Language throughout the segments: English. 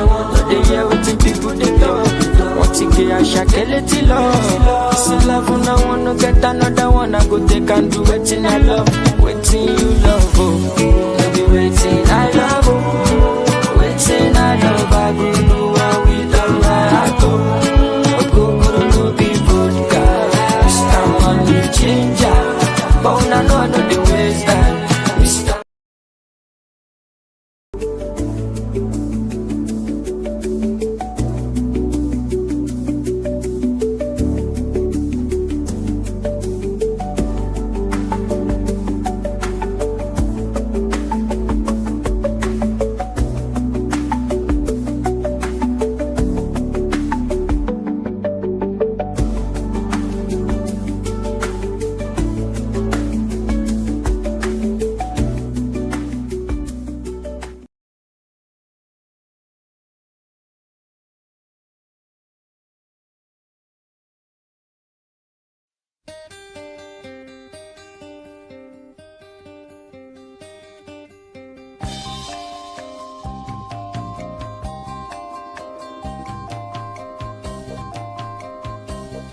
But they hear what the people they talk. What you get, I shall kill it till love. This is love, and I wanna get another one. I go take and do waiting I love. Waiting you love, oh. No be waiting I love, oh. Waiting I love, I go do what we love, I go. Go, no be vodka. Mr. Money Changer. But I know the ways that Mr.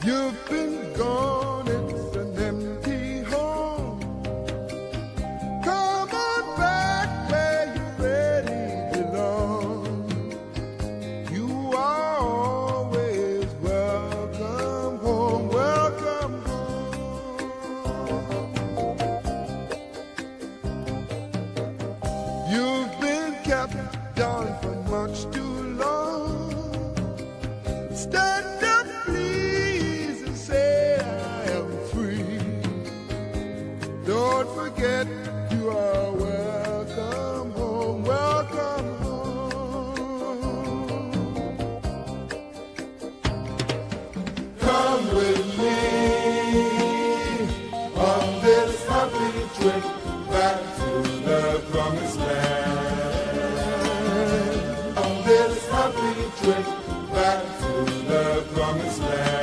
You've been gone, it's an empty home. Come on back where you really belong. You are always welcome home, welcome home. You've been kept down for much too long. Stand up, please, and say I am free. Don't forget you are welcome home, welcome home. Come with me on this happy trip back to the promised land. On this happy trip back to the promised land.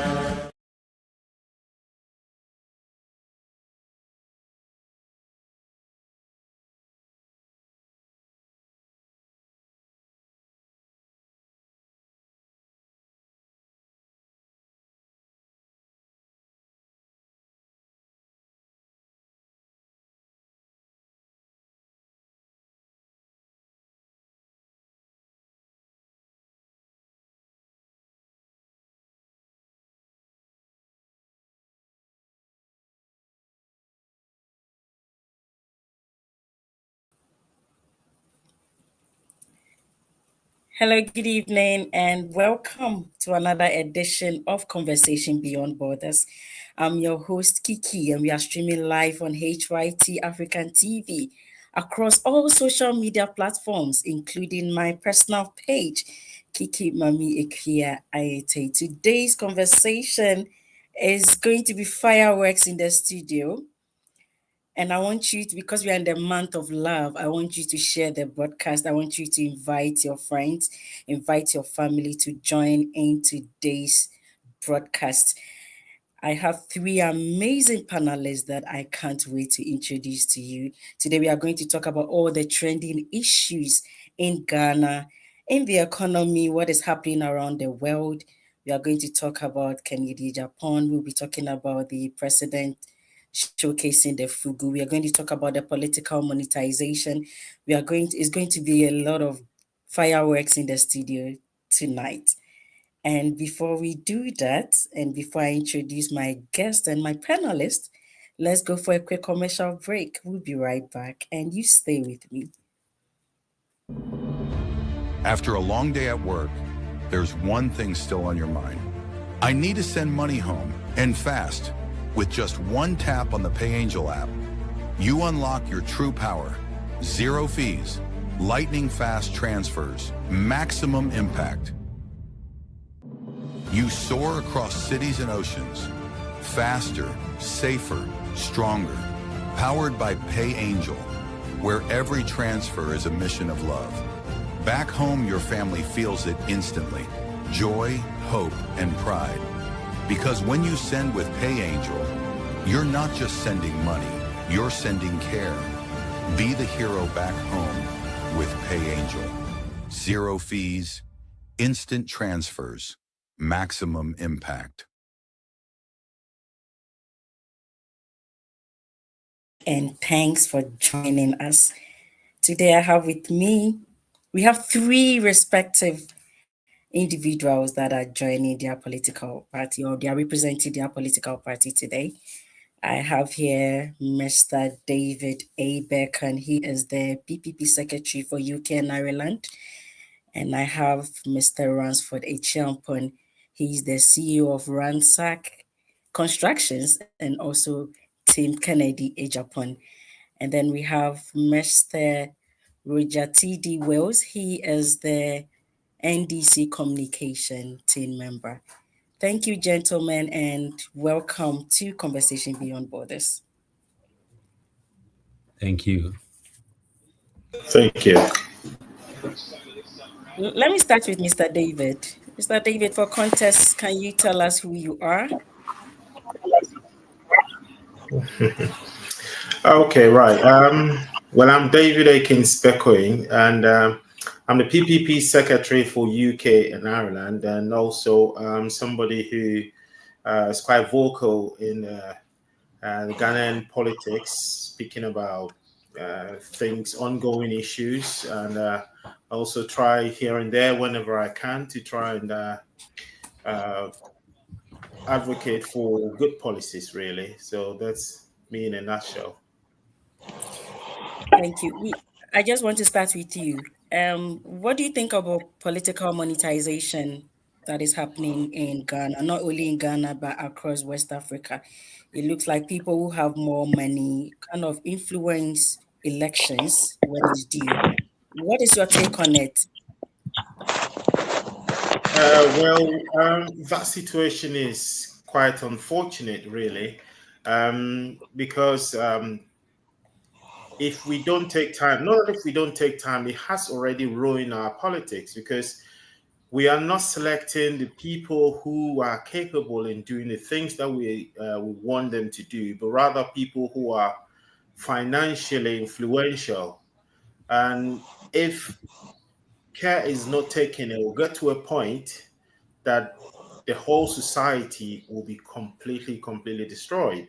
Hello, good evening, and welcome to another edition of Conversation Beyond Borders. I'm your host, Kiki, and we are streaming live on HYT African TV across all social media platforms, including my personal page, Kiki Mami Ekia Ayete. Today's conversation is going to be fireworks in the studio. And I want you to, because we are in the month of love, I want you to share the broadcast. I want you to invite your friends, invite your family to join in today's broadcast. I have three amazing panelists that I can't wait to introduce to you. Today, we are going to talk about all the trending issues in Ghana, in the economy, what is happening around the world. We are going to talk about Kennedy Japan. We'll be talking about the president showcasing the Fugu. We are going to talk about the political monetization. It's going to be a lot of fireworks in the studio tonight. And before we do that, and before I introduce my guest and my panelist, let's go for a quick commercial break. We'll be right back, and you stay with me. After a long day at work, there's one thing still on your mind. I need to send money home, and fast. With just one tap on the PayAngel app, you unlock your true power. Zero fees, lightning fast transfers, maximum impact. You soar across cities and oceans, faster, safer, stronger, powered by PayAngel, where every transfer is a mission of love. Back home, your family feels it instantly. Joy, hope, and pride. Because when you send with PayAngel, you're not just sending money, you're sending care. Be the hero back home with PayAngel. Zero fees, Instant transfers, maximum impact. And thanks for joining us. Today I have with me, we have three respective individuals that are joining their political party, or they are representing their political party today. I have here Mr. David A. Beckham. He is the PPP Secretary for UK and Ireland. And I have Mr. Ransford Echiampon. He's the CEO of Ransack Constructions and also Tim Kennedy Ejapon. And then we have Mr. Roger T.D. Wells. He is the NDC Communication Team member. Thank you, gentlemen, and welcome to Conversation Beyond Borders. Thank you. Thank you. Let me start with Mr. David. Mr. David, for context, can you tell us who you are? Okay, right. Well, I'm David Akins Beckering, and I'm the PPP Secretary for UK and Ireland, and also somebody who is quite vocal in the Ghanaian politics, speaking about things, ongoing issues, and also try here and there whenever I can to try and advocate for good policies, really. So that's me in a nutshell. Thank you. I just want to start with you. What do you think about political monetization that is happening in Ghana, not only in Ghana, but across West Africa? It looks like people who have more money kind of influence elections when it's due. What is your take on it? That situation is quite unfortunate, really, because if we don't take time, not if we don't take time, it has already ruined our politics, because we are not selecting the people who are capable in doing the things that we want them to do, but rather people who are financially influential. And if care is not taken, it will get to a point that the whole society will be completely destroyed,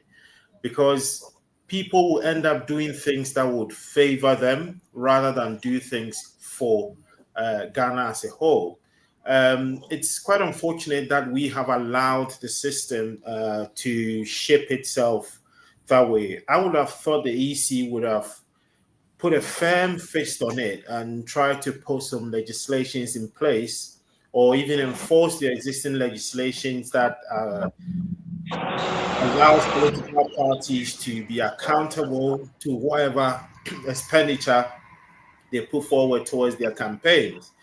because people will end up doing things that would favor them rather than do things for Ghana as a whole. It's quite unfortunate that we have allowed the system to shape itself that way. I would have thought the EC would have put a firm fist on it and try to put some legislations in place, or even enforce the existing legislations that allows political parties to be accountable to whatever expenditure they put forward towards their campaigns.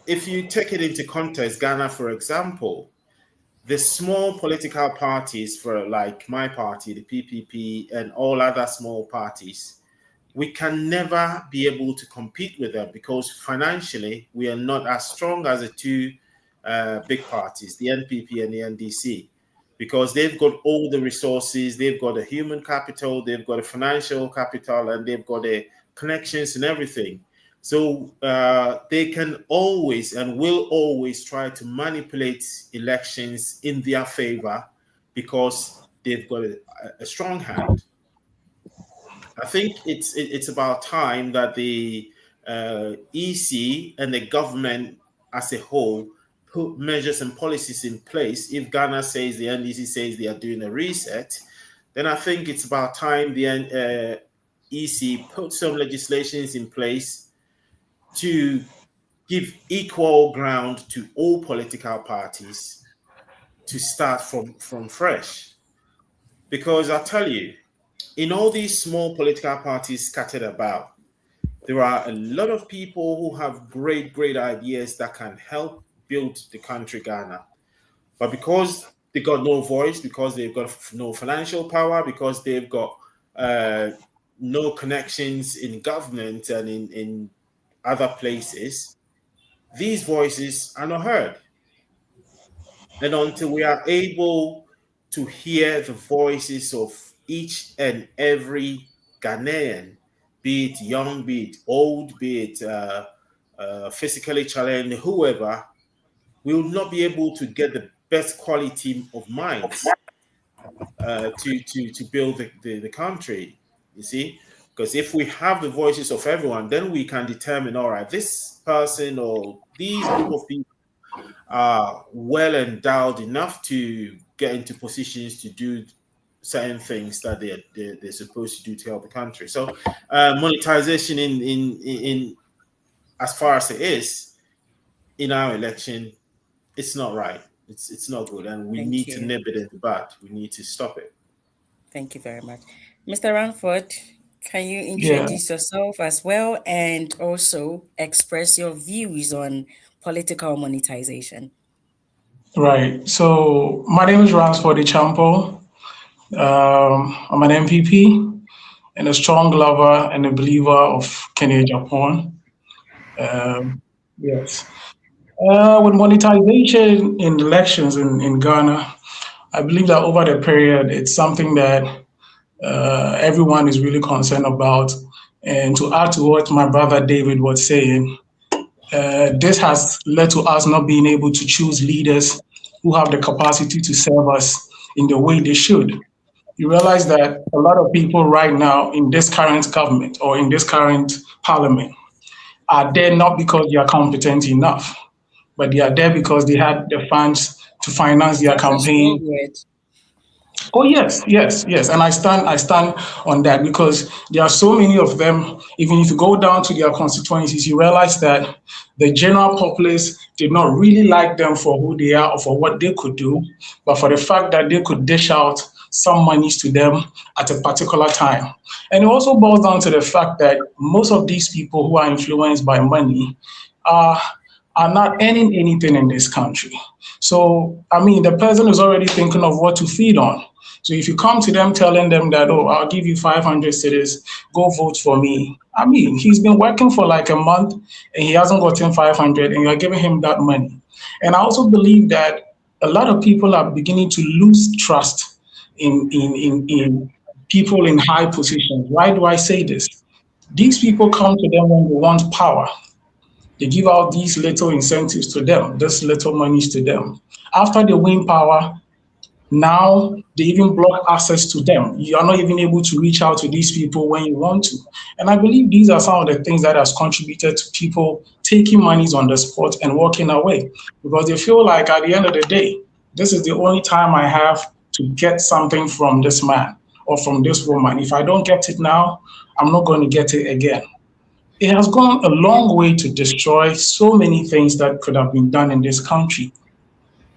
If you take it into context, Ghana, for example, the small political parties, for like my party, the PPP, and all other small parties, we can never be able to compete with them because financially we are not as strong as the two big parties, the NPP and the NDC, because they've got all the resources, they've got the human capital, they've got the financial capital, and they've got the connections and everything. So they can always and will always try to manipulate elections in their favor because they've got a strong hand. I think it's about time that the EC and the government as a whole put measures and policies in place. If Ghana says, the NDC says they are doing a reset, then I think it's about time the EC put some legislations in place to give equal ground to all political parties to start from fresh. Because I tell you, in all these small political parties scattered about, there are a lot of people who have great ideas that can help build the country Ghana. But because they got no voice, because they've got no financial power, because they've got no connections in government and in other places, these voices are not heard. And until we are able to hear the voices of each and every Ghanaian, be it young, be it old, be it physically challenged, whoever, will not be able to get the best quality of minds to build the country. You see, because if we have the voices of everyone, then we can determine, all right, this person or these group of people are well endowed enough to get into positions to do certain things that they're supposed to do to help the country. So monetization in as far as it is in our election, it's not right. It's not good, and we need to nip it in the bud. We need to stop it. Thank you very much. Mr. Ranford, can you introduce yourself as well and also express your views on political monetization? Right. So my name is Ransford Ichampo. I'm an MPP and a strong lover and a believer of Kenya, Japan. Yes. With monetization in elections in Ghana, I believe that over the period, it's something that everyone is really concerned about. And to add to what my brother David was saying, this has led to us not being able to choose leaders who have the capacity to serve us in the way they should. You realize that a lot of people right now in this current government or in this current parliament are there not because they are competent enough, but they are there because they had the funds to finance their campaign. Oh yes, and I stand on that because there are so many of them. Even if you go down to their constituencies, you realize that the general populace did not really like them for who they are or for what they could do, but for the fact that they could dish out some monies to them at a particular time. And it also boils down to the fact that most of these people who are influenced by money are not earning anything in this country. So, I mean, the person is already thinking of what to feed on. So if you come to them telling them that, oh, I'll give you 500 cedis, go vote for me. I mean, he's been working for like a month and he hasn't gotten 500 and you're giving him that money. And I also believe that a lot of people are beginning to lose trust in people in high positions. Why do I say this? These people come to them when they want power. They give out these little incentives to them, this little monies to them. After they win power, now they even block access to them. You are not even able to reach out to these people when you want to. And I believe these are some of the things that has contributed to people taking monies on the spot and walking away because they feel like at the end of the day, this is the only time I have to get something from this man or from this woman. If I don't get it now, I'm not going to get it again. It has gone a long way to destroy so many things that could have been done in this country.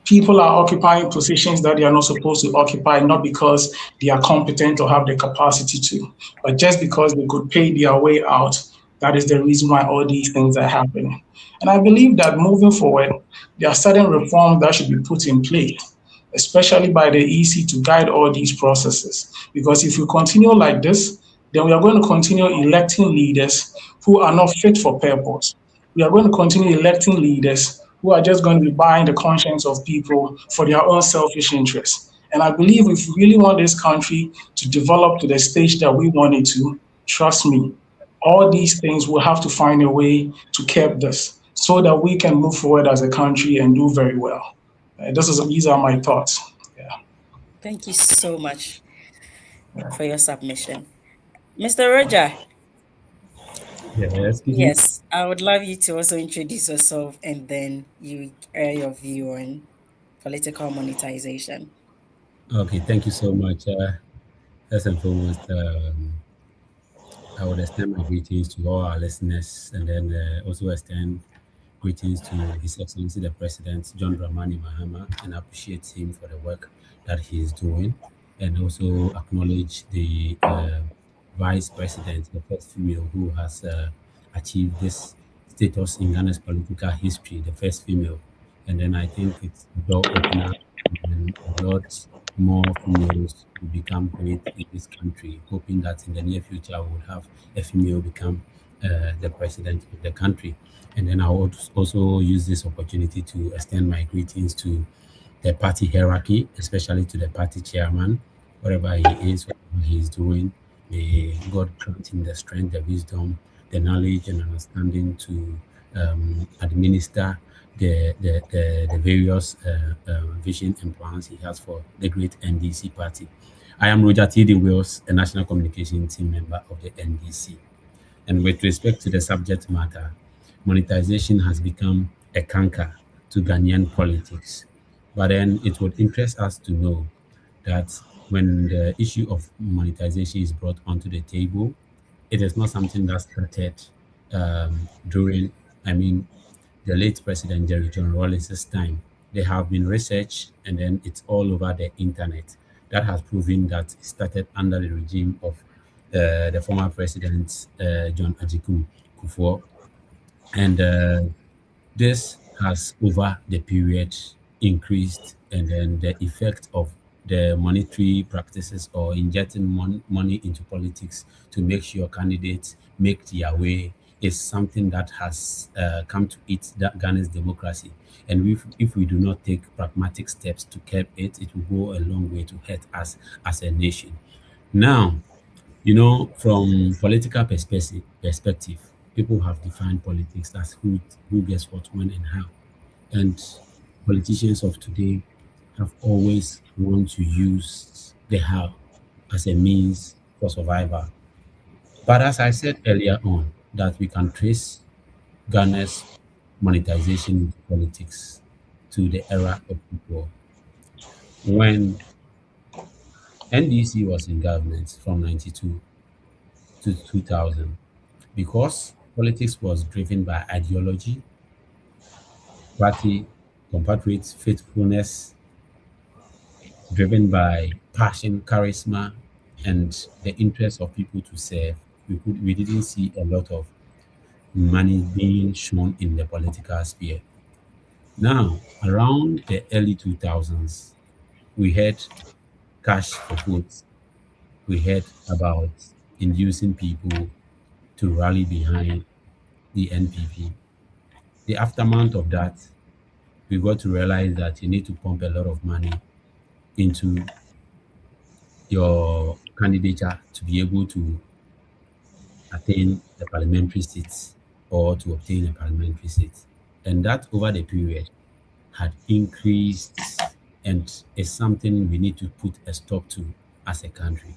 People are occupying positions that they are not supposed to occupy, not because they are competent or have the capacity to, but just because they could pay their way out. That is the reason why all these things are happening. And I believe that moving forward, there are certain reforms that should be put in place, especially by the EC to guide all these processes. Because if we continue like this, then we are going to continue electing leaders who are not fit for purpose. We are going to continue electing leaders who are just going to be buying the conscience of people for their own selfish interests. And I believe if we really want this country to develop to the stage that we want it to, trust me, all these things will have to find a way to curb this so that we can move forward as a country and do very well. These are my thoughts. Yeah. Thank you so much for your submission. Mr. Roger. Yes, I would love you to also introduce yourself and then you air your view on political monetization. Okay, thank you so much. First and foremost, I would extend my greetings to all our listeners and then also extend greetings to His Excellency the President, John Dramani Mahama, and appreciate him for the work that he is doing, and also acknowledge the Vice President, the first female who has achieved this status in Ghana's political history, the first female. And then I think it's a door opener and a lot more females will become great in this country, hoping that in the near future we will have a female become the president of the country. And then I would also use this opportunity to extend my greetings to the party hierarchy, especially to the party chairman, wherever he is, whatever he is doing. May God grant him the strength, the wisdom, the knowledge and understanding to administer the various vision and plans he has for the great NDC party. I am Roger T. D. Wills, a national communication team member of the NDC. And with respect to the subject matter, monetization has become a canker to Ghanaian politics. But then it would interest us to know that when the issue of monetization is brought onto the table, it is not something that started during, the late President Jerry John Rawlings's time. There have been research, and then it's all over the internet that has proven that it started under the regime of the former President John Ajikun Kufuor, and this has over the period increased, and then the effect of the monetary practices or injecting money into politics to make sure candidates make their way is something that has come to eat Ghana's democracy. And if we do not take pragmatic steps to curb it, it will go a long way to hurt us as a nation. Now, from political perspective, people have defined politics as who gets what, when, and how. And politicians of today have always wanted to use the how as a means for survival. But as I said earlier on, that we can trace Ghana's monetization into politics to the era of people when NDC was in government from 92 to 2000, because politics was driven by ideology, party, compatriots, faithfulness, driven by passion, charisma, and the interest of people to serve. We didn't see a lot of money being shown in the political sphere. Now, around the early 2000s, we had cash for votes. We heard about inducing people to rally behind the NPP. The aftermath of that, we got to realize that you need to pump a lot of money into your candidature to be able to attain the parliamentary seats or to obtain a parliamentary seat. And that over the period had increased and is something we need to put a stop to as a country.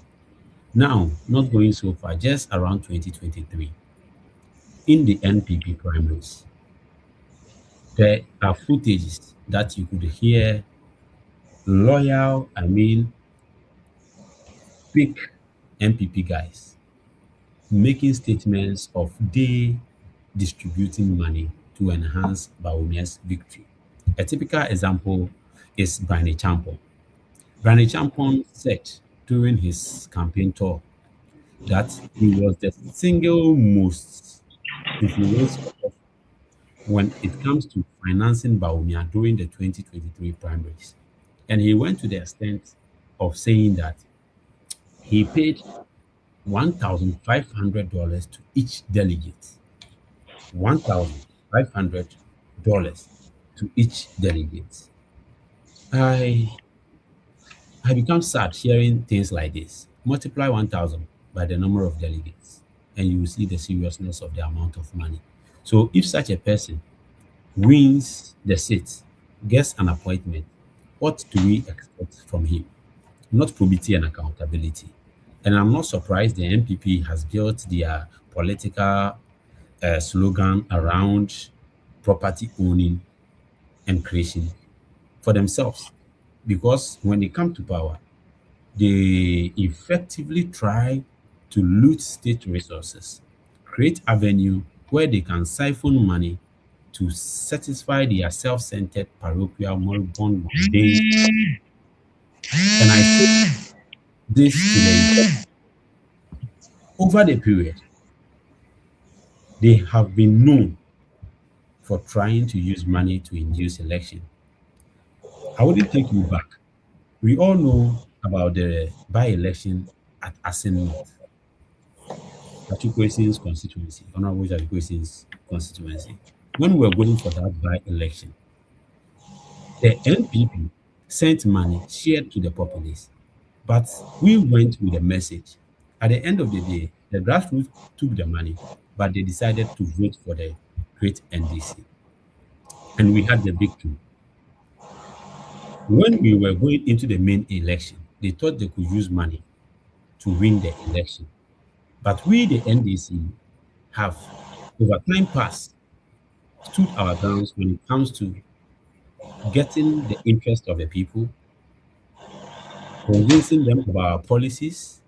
Now, not going so far, just around 2023, in the NPP primaries, there are footages that you could hear loyal, big NPP guys making statements of they distributing money to enhance Baumia's victory. A typical example is Brani Champon. Brani Champon said during his campaign tour that he was the single most influential when it comes to financing Baumia during the 2023 primaries. And he went to the extent of saying that he paid $1,500 to each delegate. $1,500 to each delegate. I become sad hearing things like this. Multiply 1,000 by the number of delegates, and you will see the seriousness of the amount of money. So if such a person wins the seat, gets an appointment, what do we expect from him? Not probity and accountability. And I'm not surprised the NPP has built their political slogan around property owning and creation for themselves. Because when they come to power, they effectively try to loot state resources, create avenue where they can siphon money to satisfy their self-centered parochial moribund mundane. And I think this to the over the period, they have been known for trying to use money to induce election. I wouldn't take you back. We all know about the by-election at Asen North, Patrick constituency, Honorable Patrick constituency. When we were going for that by-election, the NPP sent money shared to the populace, but we went with a message. At the end of the day, the grassroots took the money, but they decided to vote for the create NDC. And we had the victory. When we were going into the main election, they thought they could use money to win the election. But we, the NDC, have, over time past, stood our grounds when it comes to getting the interest of the people, convincing them of our policies,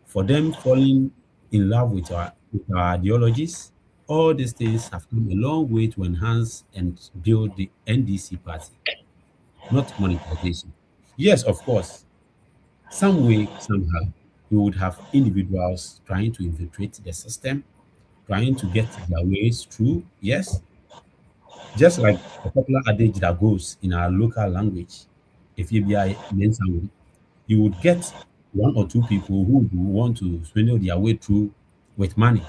for them falling in love with our ideologies. All these things have come a long way to enhance and build the NDC party, not monetization. Yes, of course, some way, somehow, we would have individuals trying to infiltrate the system, trying to get their ways through. Yes, just like a popular adage that goes in our local language, if you be a Mensa, you would get one or two people who would want to swindle their way through with money.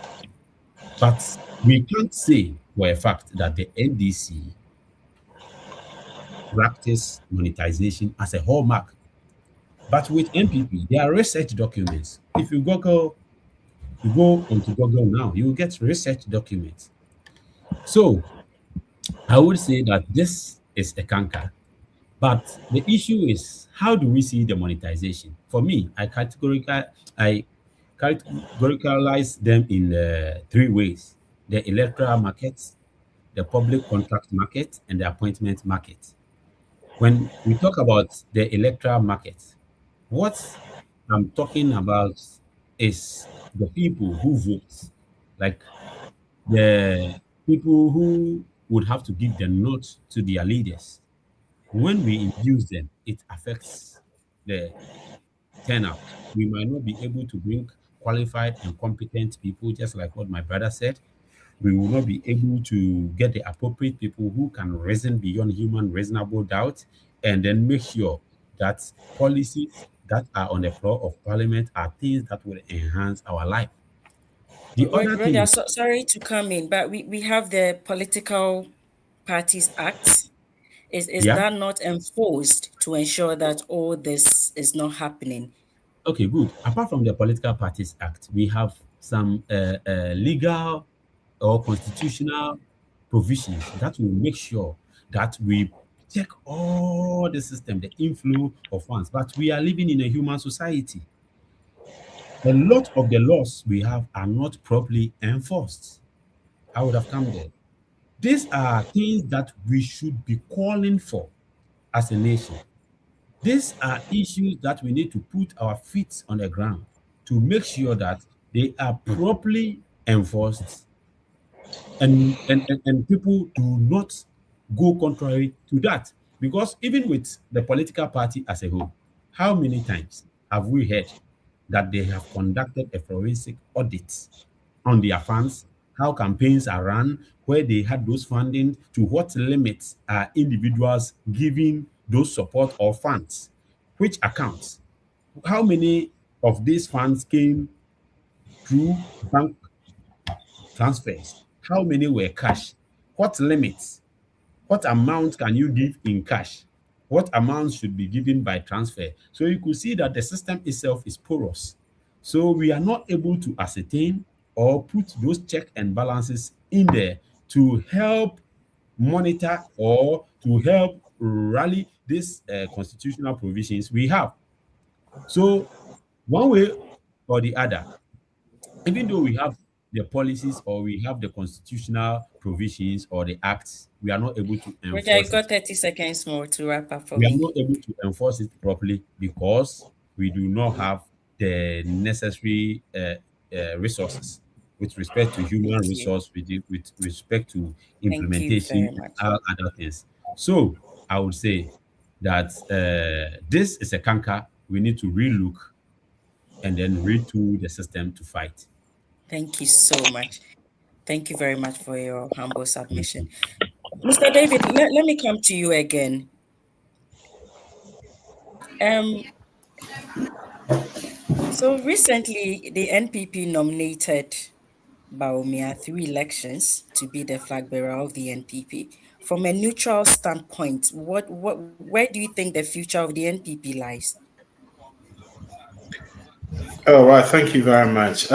But we can't say for a fact that the NDC practice monetization as a hallmark. But with NPP, there are research documents. If you Google, you go onto Google now, you will get research documents. So I would say that this is a canker. But the issue is, how do we see the monetization? For me, I categorize them in three ways: the electoral market, the public contract market, and the appointment market. When we talk about the electoral market, what I'm talking about is the people who vote, like the people who would have to give the note to their leaders. When we induce them, it affects the turnout. We might not be able to bring qualified and competent people, just like what my brother said. We will not be able to get the appropriate people who can reason beyond human reasonable doubt, and then make sure that policies that are on the floor of parliament are things that will enhance our life. The other thing Roger, is, sorry to come in, but we have the Political Parties Act. Is yeah, that not enforced to ensure that all this is not happening? okay, good. Apart from the Political Parties Act, we have some legal or constitutional provisions that will make sure that we check all the system, the inflow of funds. But we are living in a human society. A lot of the laws we have are not properly enforced. I would have come there. These are things that we should be calling for as a nation. These are issues that we need to put our feet on the ground to make sure that they are properly enforced, and people do not go contrary to that. Because even with the political party as a whole, how many times have we heard that they have conducted a forensic audit on their funds, how campaigns are run, where they had those funding, to what limits are individuals giving those support or funds, which accounts, how many of these funds came through bank transfers, how many were cash, what limits, what amount can you give in cash, what amount should be given by transfer. So you could see that the system itself is porous. So we are not able to ascertain or put those check and balances in there to help monitor or to help rally these constitutional provisions we have. So one way or the other, even though we have the policies or we have the constitutional provisions or the acts, we are not able to Roger, you've enforce got it. 30 seconds more to wrap up for We are me. not able to enforce it properly because we do not have the necessary resources with respect to human Thank you. resource, with respect to Thank you implementation very and much. all other things. So I would say that this is a canker. We need to relook and then retool the system to fight. Thank you so much. Thank you very much for your humble submission. Mr. David, let me come to you again. So recently, the NPP nominated Bawumia 3 elections to be the flag bearer of the NPP. From a neutral standpoint, where do you think the future of the NPP lies? Oh, right. Thank you very much.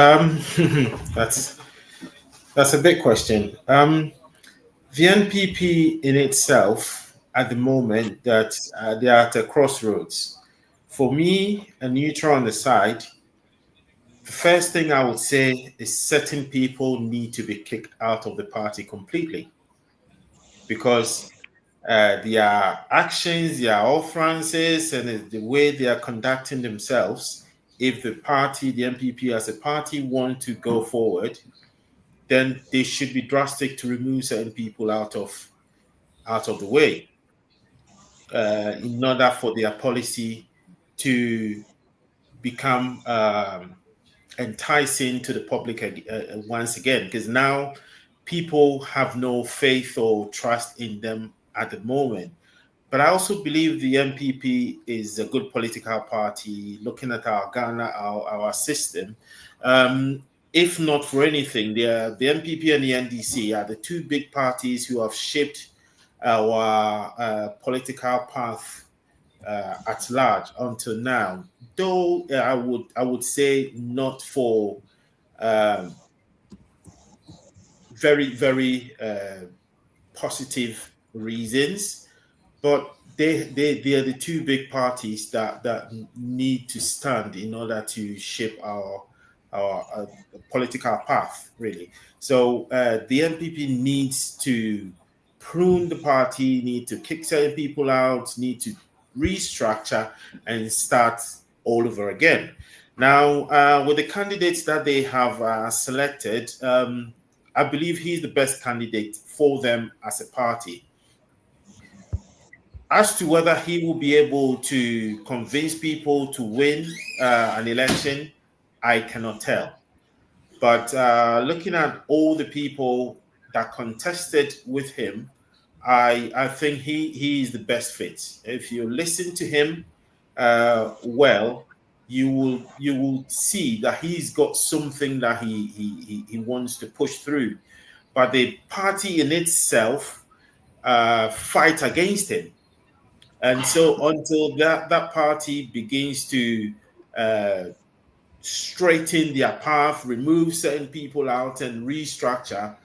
That's a big question. The NPP in itself, at the moment, that they are at a crossroads. For me, a neutral on the side, the first thing I would say is certain people need to be kicked out of the party completely because their actions, their offenses, and the way they are conducting themselves, if the party, the NPP as a party, want to go forward, then they should be drastic to remove certain people out of the way in order for their policy to become enticing to the public once again. Because now people have no faith or trust in them at the moment. But I also believe the NPP is a good political party. Looking at our Ghana, our system, if not for anything, the NPP and the NDC are the two big parties who have shaped our political path at large until now. Though I would say not for very positive reasons, but they are the two big parties that need to stand in order to shape our political path, really. So the NPP needs to prune the party, need to kick certain people out, need to restructure and start all over again. Now, with the candidates that they have selected, I believe he's the best candidate for them as a party. As to whether he will be able to convince people to win an election, I cannot tell. But looking at all the people that contested with him, I think he is the best fit. If you listen to him well, you will see that he's got something that he wants to push through. But the party in itself fight against him. And so until that party begins to straighten their path, remove certain people out, and restructure,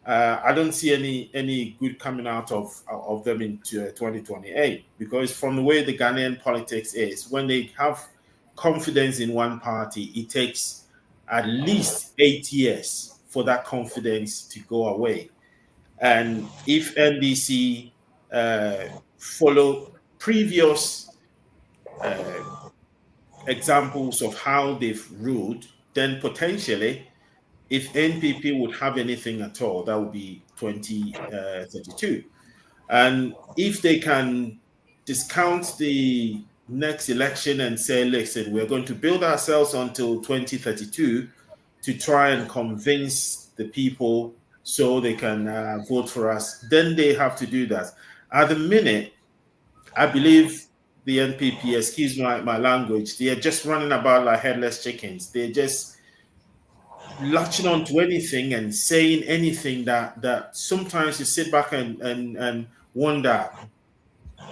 I don't see any good coming out of them into 2028. Because from the way the Ghanaian politics is, when they have confidence in one party, it takes at least 8 years for that confidence to go away. And if NDC follow previous examples of how they've ruled, then potentially, if NPP would have anything at all, that would be 2032. And if they can discount the next election and say, listen, we're going to build ourselves until 2032 to try and convince the people so they can vote for us, then they have to do that. At the minute, I believe the NPP, excuse my language, they are just running about like headless chickens. They're just latching on to anything and saying anything that sometimes you sit back and wonder,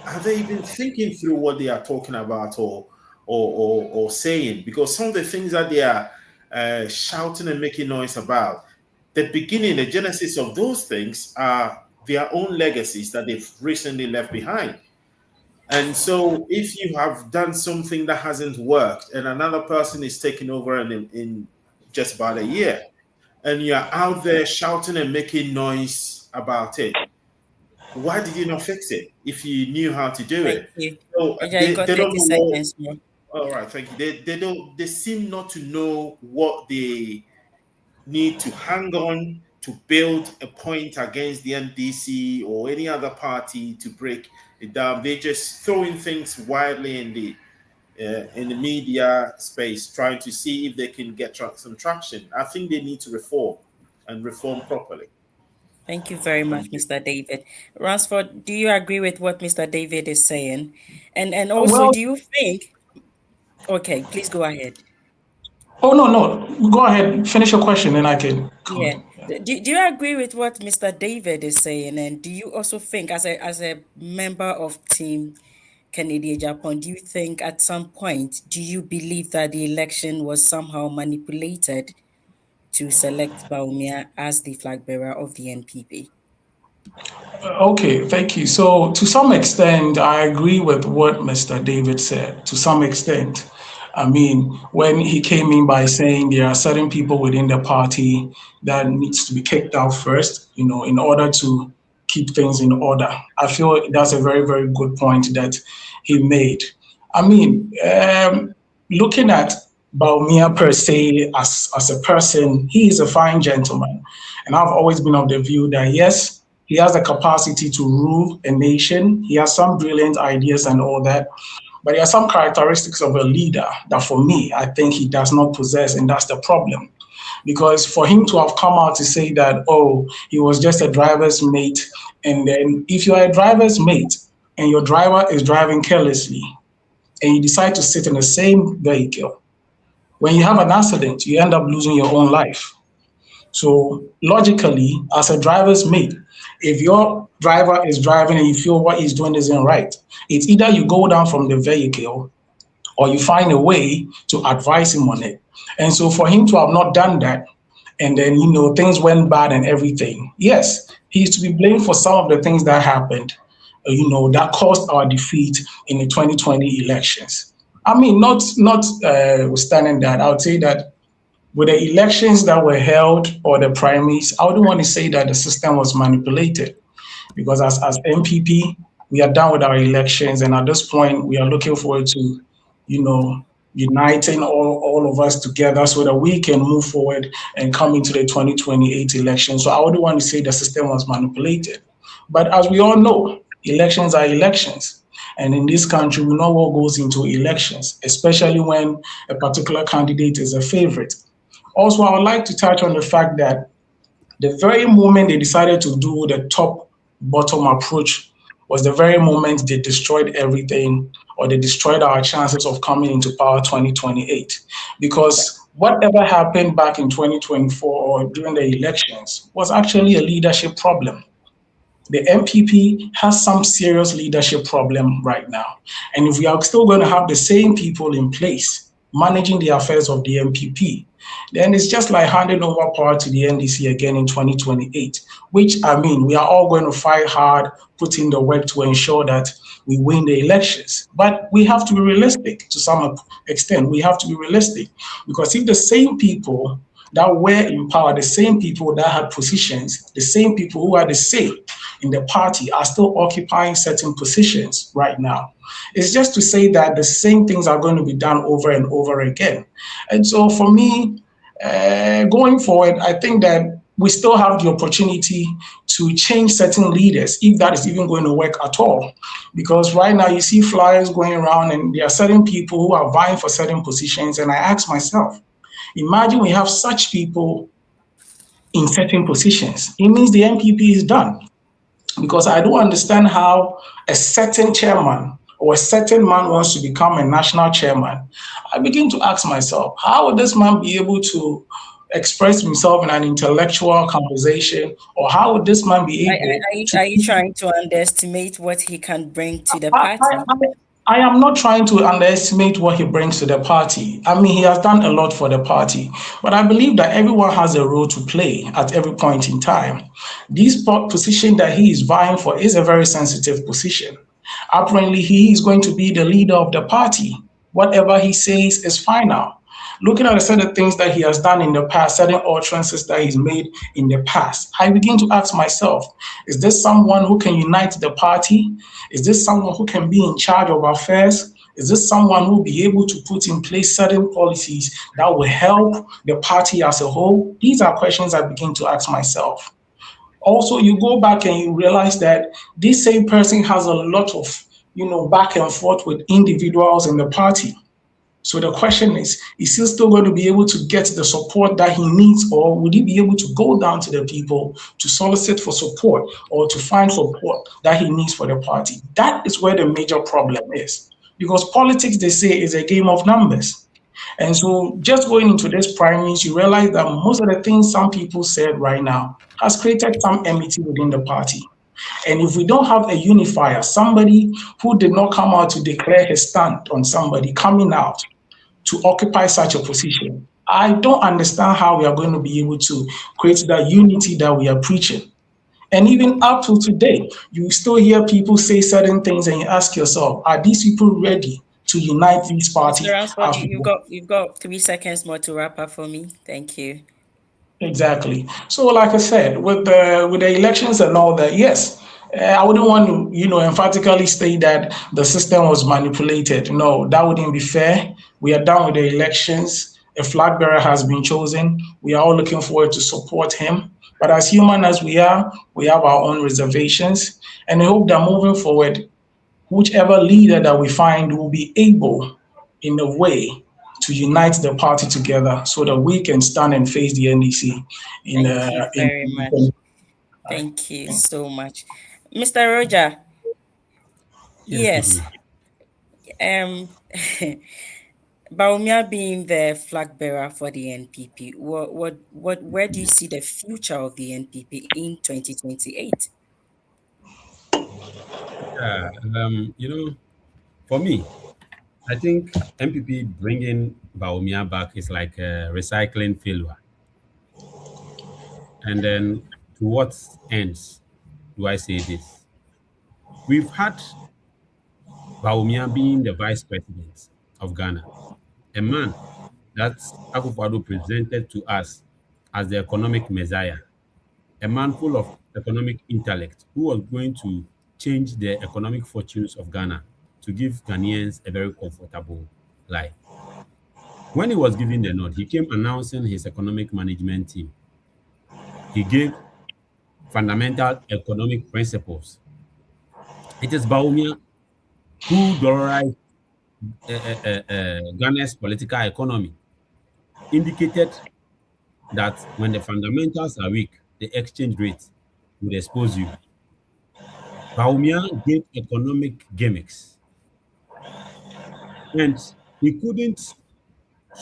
are they even thinking through what they are talking about or saying? Because some of the things that they are shouting and making noise about, the beginning, the genesis of those things are their own legacies that they've recently left behind. And so if you have done something that hasn't worked and another person is taking over in just about a year, and you're out there shouting and making noise about it, why did you not fix it if you knew how to do it? You. So They got 30 seconds more. All right, thank you. They seem not to know what they need to hang on to build a point against the NDC or any other party to break it down. They're just throwing things wildly in the media space, trying to see if they can get some traction. I think they need to reform and reform properly. Thank you very much, Mr. David. Ransford, do you agree with what Mr. David is saying? And also, do you think... Okay, please go ahead. Oh, no. Go ahead. Finish your question, and I can... Yeah. Do you agree with what Mr. David is saying? And do you also think, as a member of Team Kennedy Agyapong, do you think at some point, do you believe that the election was somehow manipulated to select Bawumia as the flag bearer of the NPP? Okay, thank you. So, to some extent, I agree with what Mr. David said. To some extent, I mean, when he came in by saying there are certain people within the party that needs to be kicked out first, in order to keep things in order. I feel that's a very, very good point that he made. I mean, looking at Baumia per se as a person, he is a fine gentleman. And I've always been of the view that yes, he has the capacity to rule a nation. He has some brilliant ideas and all that. But there are some characteristics of a leader that for me, I think he does not possess, and that's the problem. Because for him to have come out to say that, oh, he was just a driver's mate, and then if you are a driver's mate and your driver is driving carelessly and you decide to sit in the same vehicle, when you have an accident, you end up losing your own life. So logically, as a driver's mate, if your driver is driving and you feel what he's doing isn't right, it's either you go down from the vehicle or you find a way to advise him on it. And so for him to have not done that, and then things went bad and everything, yes, he's to be blamed for some of the things that happened, that caused our defeat in the 2020 elections. I mean, not withstanding that, I would say that with the elections that were held or the primaries, I wouldn't want to say that the system was manipulated because as MPP, we are done with our elections. And at this point, we are looking forward to, uniting all of us together so that we can move forward and come into the 2028 election. So I wouldn't want to say the system was manipulated. But as we all know, elections are elections. And in this country, we know what goes into elections, especially when a particular candidate is a favorite. Also, I would like to touch on the fact that the very moment they decided to do the top-bottom approach was the very moment they destroyed everything, or they destroyed our chances of coming into power 2028. Because whatever happened back in 2024 or during the elections was actually a leadership problem. The MPP has some serious leadership problem right now. And if we are still going to have the same people in place managing the affairs of the MPP, then it's just like handing over power to the NDC again in 2028, which, I mean, we are all going to fight hard, put in the work to ensure that we win the elections. But we have to be realistic to some extent. We have to be realistic because if the same people that were in power, the same people that had positions, the same people who had the say in the party are still occupying certain positions right now, it's just to say that the same things are going to be done over and over again. And so for me, going forward, I think that we still have the opportunity to change certain leaders, if that is even going to work at all. Because right now you see flyers going around and there are certain people who are vying for certain positions. And I ask myself, imagine we have such people in certain positions. It means the MPP is done. Because I don't understand how a certain chairman or a certain man wants to become a national chairman. I begin to ask myself, how would this man be able to express himself in an intellectual conversation, or how would this man be able Are you trying to underestimate what he can bring to the party? I am not trying to underestimate what he brings to the party. I mean, he has done a lot for the party, but I believe that everyone has a role to play at every point in time. This position that he is vying for is a very sensitive position. Apparently, he is going to be the leader of the party. Whatever he says is final. Looking at the set of things that he has done in the past, certain utterances that he's made in the past, I begin to ask myself, is this someone who can unite the party? Is this someone who can be in charge of affairs? Is this someone who will be able to put in place certain policies that will help the party as a whole? These are questions I begin to ask myself. Also, you go back and you realize that this same person has a lot of, back and forth with individuals in the party. So the question is he still going to be able to get the support that he needs, or would he be able to go down to the people to solicit for support or to find support that he needs for the party? That is where the major problem is. Because politics, they say, is a game of numbers. And so just going into this primaries, you realize that most of the things some people said right now has created some enmity within the party. And if we don't have a unifier, somebody who did not come out to declare his stand on somebody coming out to occupy such a position, I don't understand how we are going to be able to create that unity that we are preaching. And even up to today, you still hear people say certain things and you ask yourself, are these people ready to unite these parties? Mr. Ransford, you've got 3 seconds more to wrap up for me. Thank you. Exactly. So, like I said, with the elections and all that, yes, I wouldn't want to, emphatically state that the system was manipulated. No, that wouldn't be fair. We are done with the elections. A flag bearer has been chosen. We are all looking forward to support him. But as human as we are, we have our own reservations, and I hope that moving forward, whichever leader that we find will be able, in a way, to unite the party together so that we can stand and face the NDC in Thank you very much. Thank you so much. Mr. Roger. Yes. Bawumia being the flag bearer for the NPP, where do you see the future of the NPP in 2028? For me, I think MPP bringing Bawumia back is like a recycling failure. And then to what ends do I say this? We've had Bawumia being the vice president of Ghana, a man that Akufo-Addo presented to us as the economic messiah, a man full of economic intellect who was going to change the economic fortunes of Ghana to give Ghanaians a very comfortable life. When he was given the nod, he came announcing his economic management team. He gave fundamental economic principles. It is Bawumia who dollarized Ghana's political economy, indicated that when the fundamentals are weak, the exchange rate will expose you. Bawumia gave economic gimmicks, and he couldn't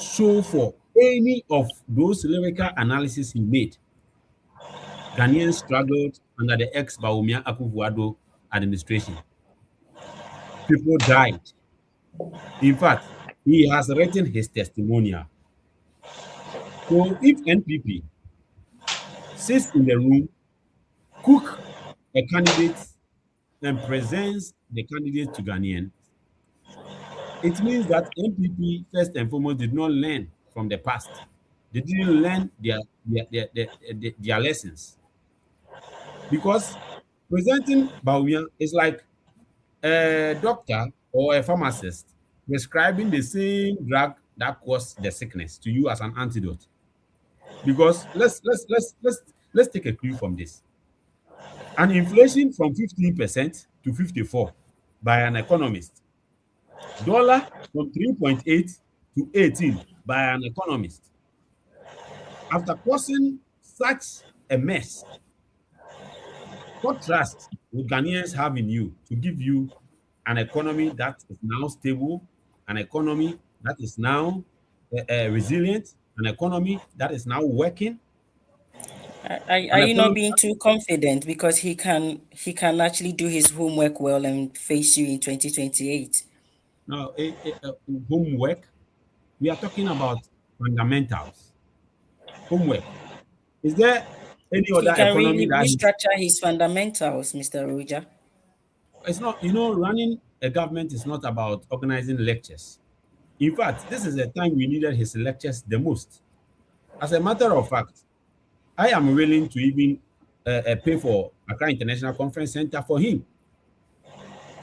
show for any of those lyrical analysis he made. Ghanaians struggled under the ex-Bawumia Akufo-Addo administration. People died. In fact, he has written his testimonial. So if NPP sits in the room, cook a candidate, and presents the candidate to Ghanaians, it means that NPP, first and foremost, did not learn from the past. They didn't learn their lessons. Because presenting Bawumia is like a doctor or a pharmacist prescribing the same drug that caused the sickness to you as an antidote. Because let's take a clue from this. An inflation from 15% to 54% by an economist. Dollar from 3.8 to 18 by an economist. After causing such a mess, what trust would Ghanaians have in you to give you an economy that is now stable, an economy that is now resilient, an economy that is now working? Are you not being too confident because he can actually do his homework well and face you in 2028? No, homework. We are talking about fundamentals. Homework. Is there any other can economy really that restructure his fundamentals, Mr. Roger? It's not, running a government is not about organizing lectures. In fact, this is the time we needed his lectures the most. As a matter of fact, I am willing to even pay for Accra International Conference Center for him.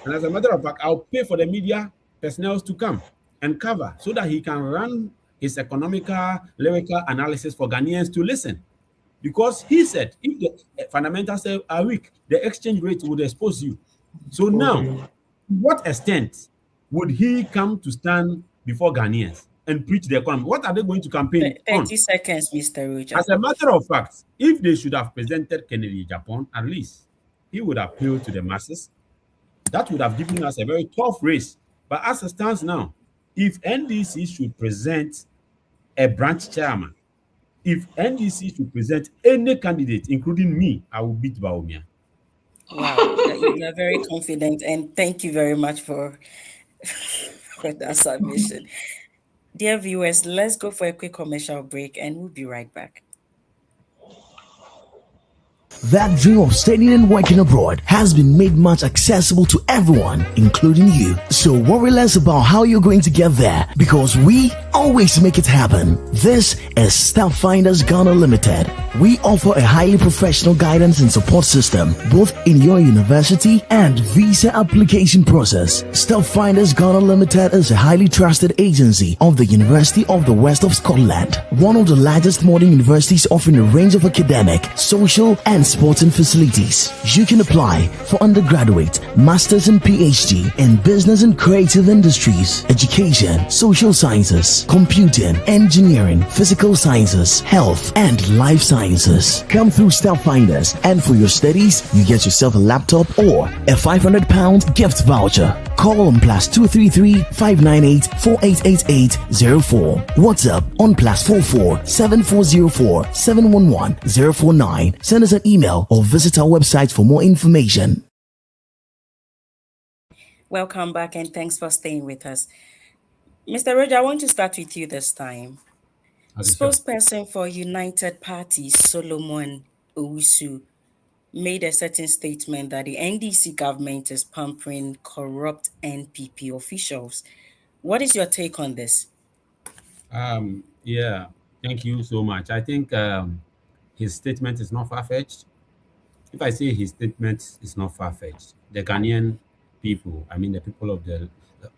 And as a matter of fact, I'll pay for the media personnel to come and cover so that he can run his economical, lyrical analysis for Ghanaians to listen. Because he said, if the fundamentals are weak, the exchange rate would expose you. So now, to what extent would he come to stand before Ghanaians and preach the economy? What are they going to campaign 30 on? seconds, Mr. Roger. As a matter of fact, if they should have presented Kennedy Japan, at least he would appeal to the masses. That would have given us a very tough race. But as it stands now, if NDC should present a branch chairman, if NDC should present any candidate, including me, I will beat Bawumia. Wow, you are very confident, and thank you very much for that submission. Dear viewers, let's go for a quick commercial break, and we'll be right back. that dream of studying and working abroad has been made much accessible to everyone, including you. So worry less about how you're going to get there, because we always make it happen. This is StepFinders Ghana Limited. We offer a highly professional guidance and support system, both in your university and visa application process. StepFinders Ghana Limited is a highly trusted agency of the University of the West of Scotland, one of the largest modern universities offering a range of academic, social, and sporting facilities. You can apply for undergraduate, master's and PhD in business and creative industries, education, social sciences, computing, engineering, physical sciences, health, and life sciences. Come through StepFinders, and for your studies, you get yourself a laptop or a £500 gift voucher. Call on +233 598 4888 04. WhatsApp on +44 7404 711 049. Send us an email or visit our website for more information. Welcome back, and thanks for staying with us. Mr. Roger, I want to start with you this time. Spokesperson for United Party, Solomon Owusu, made a certain statement that the NDC government is pampering corrupt NPP officials. What is your take on this? Yeah, thank you so much. I think his statement is not far-fetched. If I say his statement is not far-fetched, the Ghanaian people, I mean the people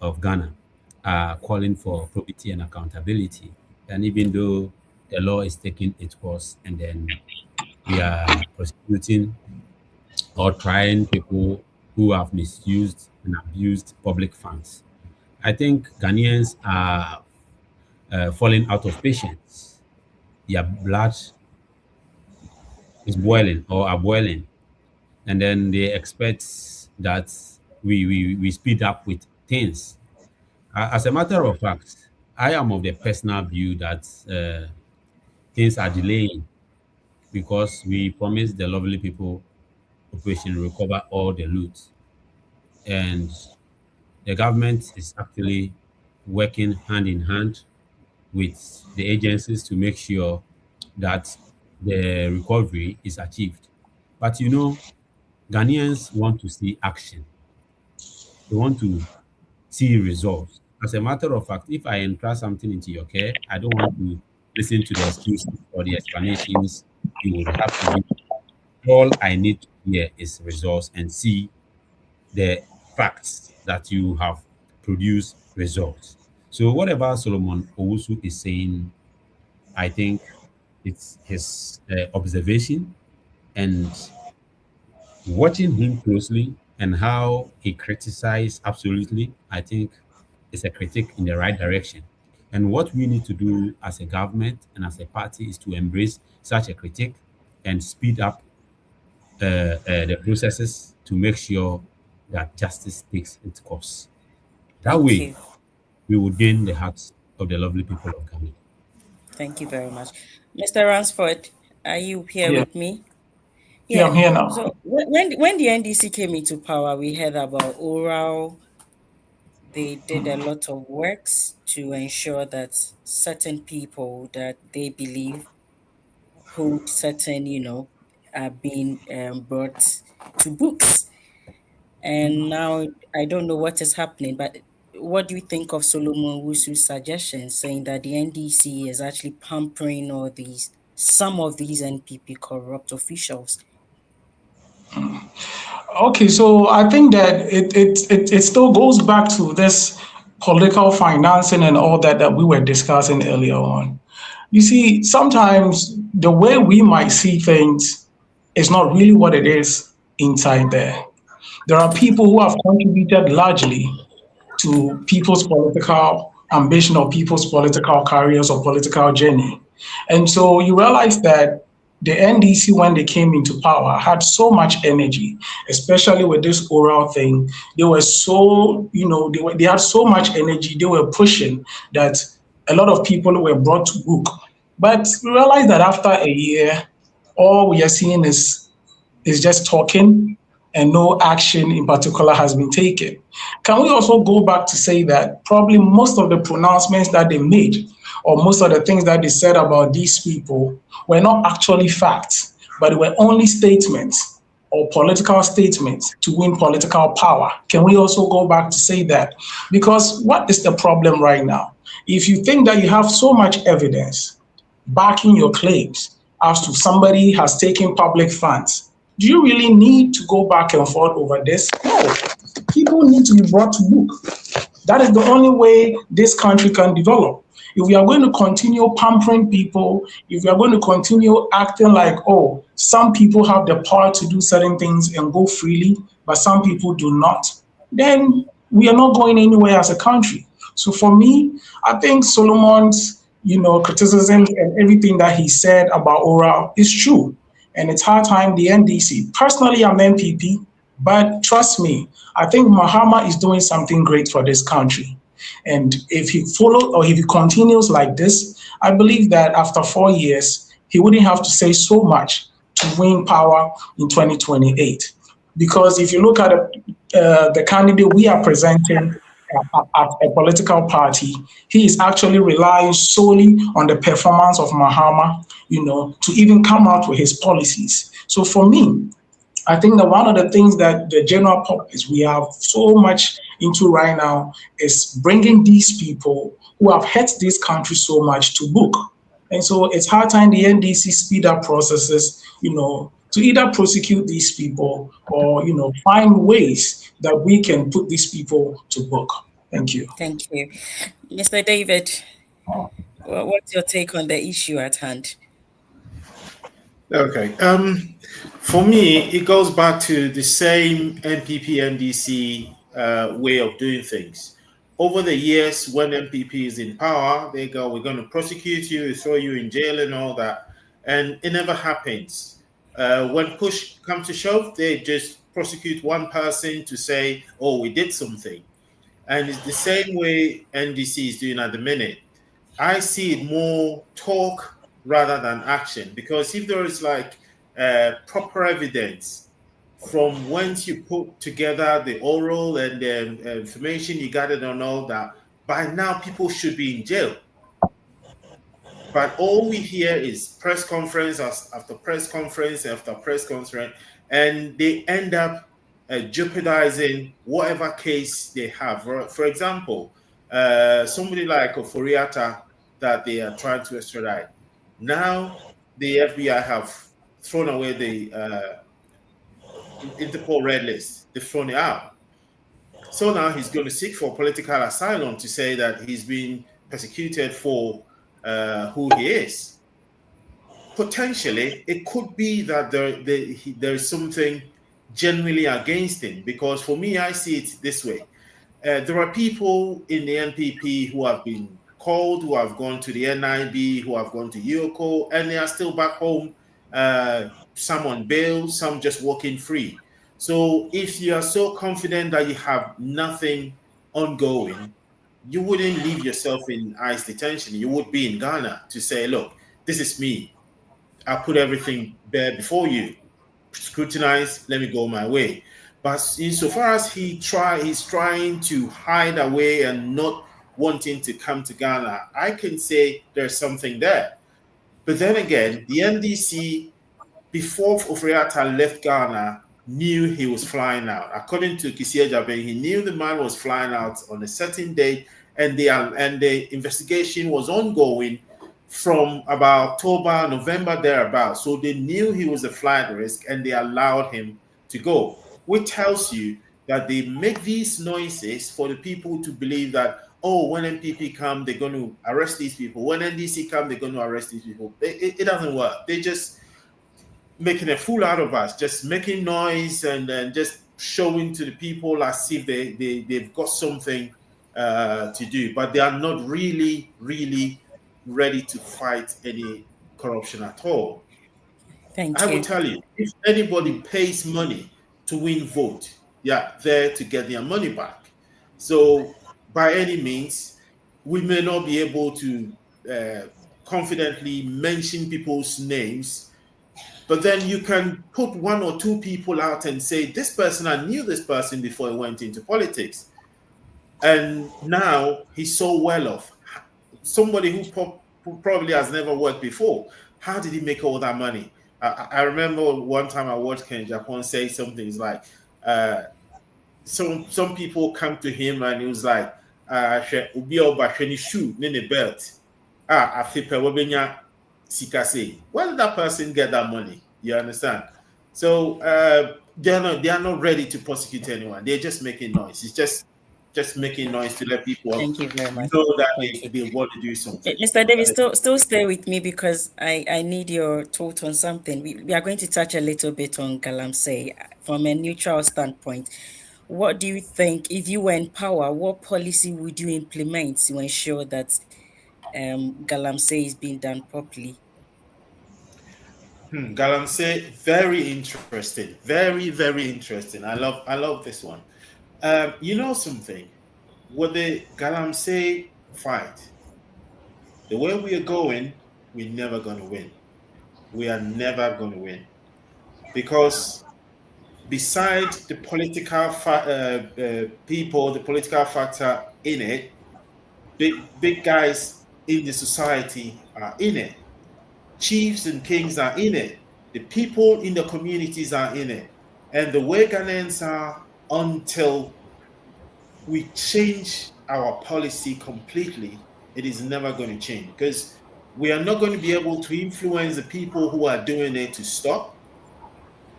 of Ghana, are calling for probity and accountability. And even though the law is taking its course, and then we are prosecuting or trying people who have misused and abused public funds, I think Ghanaians are falling out of patience. Their blood is boiling or are boiling, and then they expect that we speed up with things. As a matter of fact, I am of the personal view that things are delaying because we promised the lovely people Operation Recover all the loot, and the government is actually working hand in hand with the agencies to make sure that the recovery is achieved. But you know, Ghanaians want to see action. They want to see results. As a matter of fact, if I entrust something into your care, I don't want to listen to the excuses or the explanations you would have to give. All I need to hear is results and see the facts that you have produced results. So whatever Solomon Owusu is saying, I think it's his observation, and watching him closely and how he criticized absolutely, I think it's a critique in the right direction. And what we need to do as a government and as a party is to embrace such a critique and speed up the processes to make sure that justice takes its course. That way, we will gain the hearts of the lovely people of Ghana. Thank you very much. Mr. Ransford, are you here with me? Yeah, I'm here now. So when the NDC came into power, we heard about oral. They did a lot of works to ensure that certain people that they believe hold certain, are being brought to books. And now I don't know what is happening, but what do you think of Solomon Owusu's suggestion saying that the NDC is actually pampering some of these NPP corrupt officials? Okay, so I think that it still goes back to this political financing and all that we were discussing earlier on. You see, sometimes the way we might see things is not really what it is inside there. There are people who have contributed largely to people's political ambition or people's political careers or political journey. And so you realize that the NDC, when they came into power, had so much energy, especially with this oral thing. They were so, they had so much energy. They were pushing that a lot of people were brought to book. But we realized that after a year, all we are seeing is just talking and no action in particular has been taken. Can we also go back to say that probably most of the pronouncements that they made or most of the things that they said about these people were not actually facts, but they were only statements or political statements to win political power. Can we also go back to say that? Because what is the problem right now? If you think that you have so much evidence backing your claims as to somebody has taken public funds, do you really need to go back and forth over this? No. People need to be brought to book. That is the only way this country can develop. If we are going to continue pampering people, if we are going to continue acting like, oh, some people have the power to do certain things and go freely, but some people do not, then we are not going anywhere as a country. So for me, I think Solomon's, criticism and everything that he said about Ora is true. And it's hard time the NDC. Personally, I'm MPP, but trust me, I think Mahama is doing something great for this country. And if he follows or if he continues like this, I believe that after 4 years, he wouldn't have to say so much to win power in 2028. Because if you look at the candidate we are presenting at a political party, he is actually relying solely on the performance of Mahama, to even come out with his policies. So for me, I think that one of the things that the general populace we have so much into right now is bringing these people who have hurt this country so much to book. And so it's hard time the NDC speed up processes, to either prosecute these people or, find ways that we can put these people to book. Thank you. Thank you. Mr. David, what's your take on the issue at hand? Okay. For me, it goes back to the same NPP, NDC way of doing things. Over the years, when NPP is in power, they go, we're going to prosecute you, throw you in jail and all that. And it never happens. When push comes to shove, they just prosecute one person to say, oh, we did something. And it's the same way NDC is doing at the minute. I see it more talk rather than action, because if there is proper evidence from whence you put together the oral and the information you gathered and all that, by now people should be in jail. But all we hear is press conference after press conference after press conference, and they end up jeopardizing whatever case they have. For example, somebody like Ofori-Atta that they are trying to extradite. Now the FBI have thrown away the Interpol red list. They've thrown it out. So now he's going to seek for political asylum to say that he's been persecuted for who he is. Potentially, it could be that there is something genuinely against him, because for me, I see it this way. There are people in the NPP who have been called, who have gone to the NIB, who have gone to UOCO, and they are still back home, some on bail, some just walking free. So if you are so confident that you have nothing ongoing, you wouldn't leave yourself in ICE detention. You would be in Ghana to say, look, this is me. I put everything there before you. Scrutinize, let me go my way. But insofar as he's trying to hide away and not wanting to come to Ghana, I can say there's something there. But then again, the NDC, before Ofori-Atta left Ghana, knew he was flying out. According to Kisia Jabe, he knew the man was flying out on a certain date, and the investigation was ongoing from about October, November, thereabouts. So they knew he was a flight risk, and they allowed him to go, which tells you that they make these noises for the people to believe that, oh, when NPP come, they're going to arrest these people. When NDC come, they're going to arrest these people. It doesn't work. They just making a fool out of us, just making noise and then just showing to the people as if they've got something to do, but they are not really ready to fight any corruption at all. Thank you. I will tell you, if anybody pays money to win vote, they are there to get their money back. So by any means, we may not be able to confidently mention people's names, but then you can put one or two people out and say, this person, I knew this person before he went into politics. And now he's so well off. Somebody who probably has never worked before. How did he make all that money? I remember one time I watched Ken Japan say something. It's like some people come to him and he was like, "Ubi oba sheni shoe nene belt." I feel wabenya sikase. Where did that person get that money? You understand? So they are not ready to prosecute anyone. They're just making noise. It's just making noise to let people Thank you very much. know that Thank you. they want to do something. Mr. Davis, still stay with me because I need your thought on something. We are going to touch a little bit on Galamsey from a neutral standpoint. What do you think, if you were in power, what policy would you implement to ensure that Galamsey is being done properly? Galamsey, very interesting, very very interesting. I love this one. You know something, with the Galamsey fight, the way we are going, we're never going to win. We are never going to win because besides the political people, the political factor in it, big guys in the society are in it. Chiefs and kings are in it. The people in the communities are in it. And the way Ghanaians are, until we change our policy completely, it is never going to change because we are not going to be able to influence the people who are doing it to stop.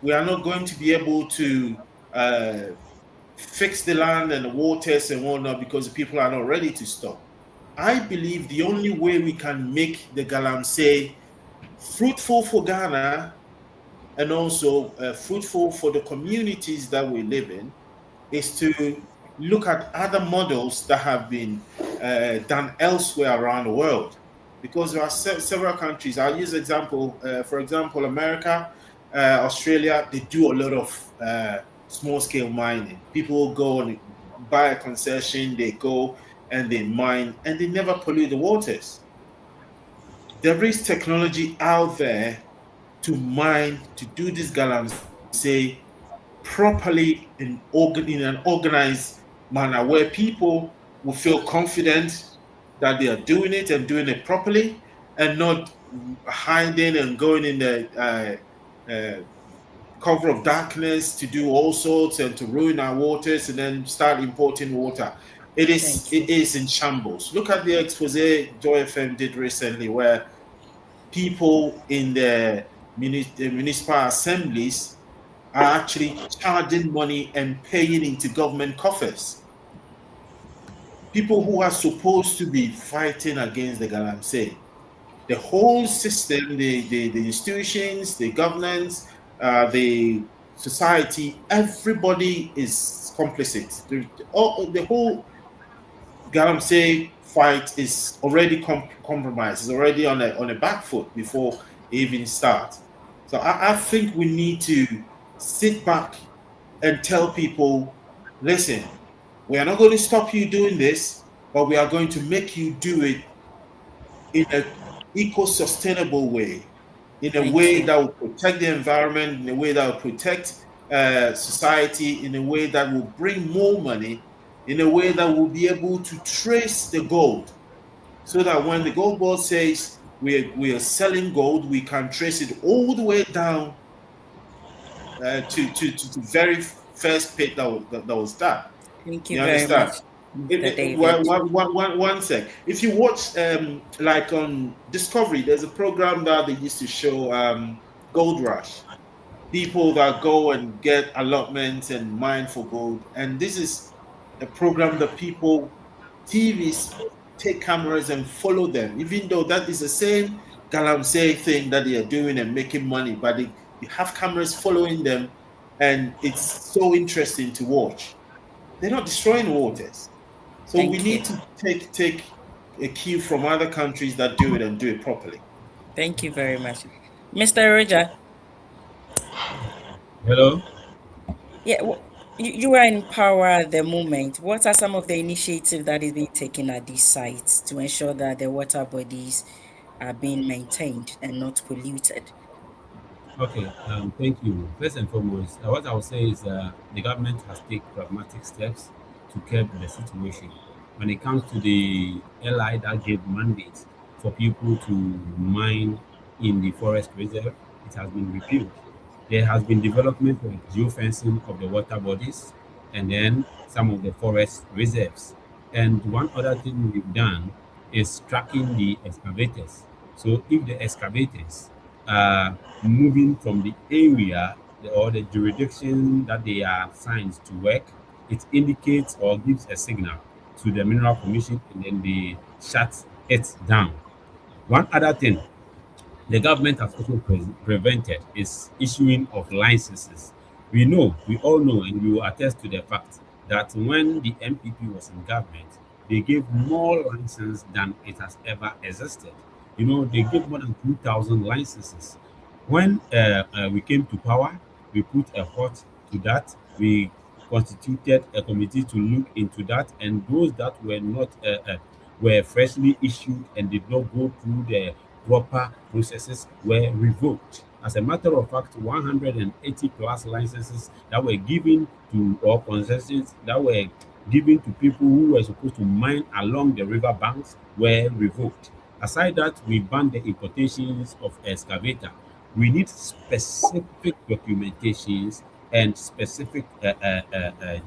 We are not going to be able to fix the land and the waters and whatnot because the people are not ready to stop. I believe the only way we can make the Galamsey fruitful for Ghana and also fruitful for the communities that we live in is to look at other models that have been done elsewhere around the world, because there are several countries. I'll use example, for example, America, Australia. They do a lot of small-scale mining. People go and buy a concession, they go and they mine, and they never pollute the waters. There is technology out there to mine, to do this Galamsey properly in an organized manner where people will feel confident that they are doing it and doing it properly and not hiding and going in the cover of darkness to do all sorts and to ruin our waters and then start importing water. It is in shambles. Look at the expose Joy FM did recently where people in the municipal assemblies are actually charging money and paying into government coffers. People who are supposed to be fighting against the Galamsey. The whole system, the institutions, the governance, the society, everybody is complicit. The whole Galamsey fight is already compromised. It's already on a back foot before it even starts. So I think we need to sit back and tell people, listen, we are not going to stop you doing this, but we are going to make you do it in an eco-sustainable way, in a way that will protect the environment, in a way that will protect society, in a way that will bring more money, in a way that will be able to trace the gold, so that when the gold board says we are selling gold, we can trace it all the way down to the very first pit that was done. Thank you very much. One sec. If you watch like on Discovery, there's a program that they used to show, Gold Rush. People that go and get allotments and mine for gold. And this is a program that TVs take cameras and follow them, even though that is the same Galamsey thing that they are doing and making money, but they have cameras following them, and it's so interesting to watch. They're not destroying waters. So we need to take a cue from other countries that do it and do it properly. Thank you very much. Mr. Roger. Hello? Yeah, you are in power at the moment. What are some of the initiatives that is being taken at these sites to ensure that the water bodies are being maintained and not polluted? Okay, thank you. First and foremost, what I would say is the government has taken pragmatic steps to curb the situation. When it comes to the LI that gave mandate for people to mine in the forest reserve, it has been repealed. There has been development like geofencing of the water bodies and then some of the forest reserves. And one other thing we've done is tracking the excavators. So if the excavators are moving from the area or the jurisdiction that they are assigned to work, it indicates or gives a signal to the Mineral Commission and then they shut it down. One other thing the government has also prevented is issuing of licenses. We all know, and we will attest to the fact that when the MPP was in government, they gave more licenses than it has ever existed. They gave more than 2,000 licenses. When we came to power, we put a halt to that. We constituted a committee to look into that, and those that were not were freshly issued and did not go through the proper processes were revoked. As a matter of fact, 180 plus licenses that were given to, or concessions that were given to people who were supposed to mine along the river banks were revoked. Aside that, we banned the importations of excavator. We need specific documentations and specific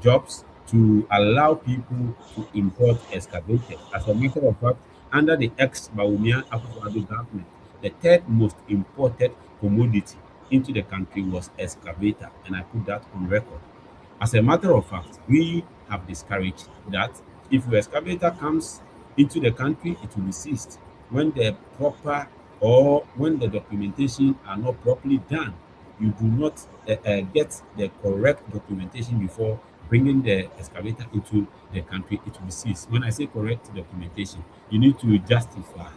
jobs to allow people to import excavators. As a matter of fact, under the ex-Bawumia Akufo-Addo government, the third most imported commodity into the country was excavator, and I put that on record. As a matter of fact, we have discouraged that. If your excavator comes into the country, it will be seized. When the proper or when the documentation are not properly done, you do not get the correct documentation before bringing the excavator into the country, it will be seized. When I say correct documentation, you need to justify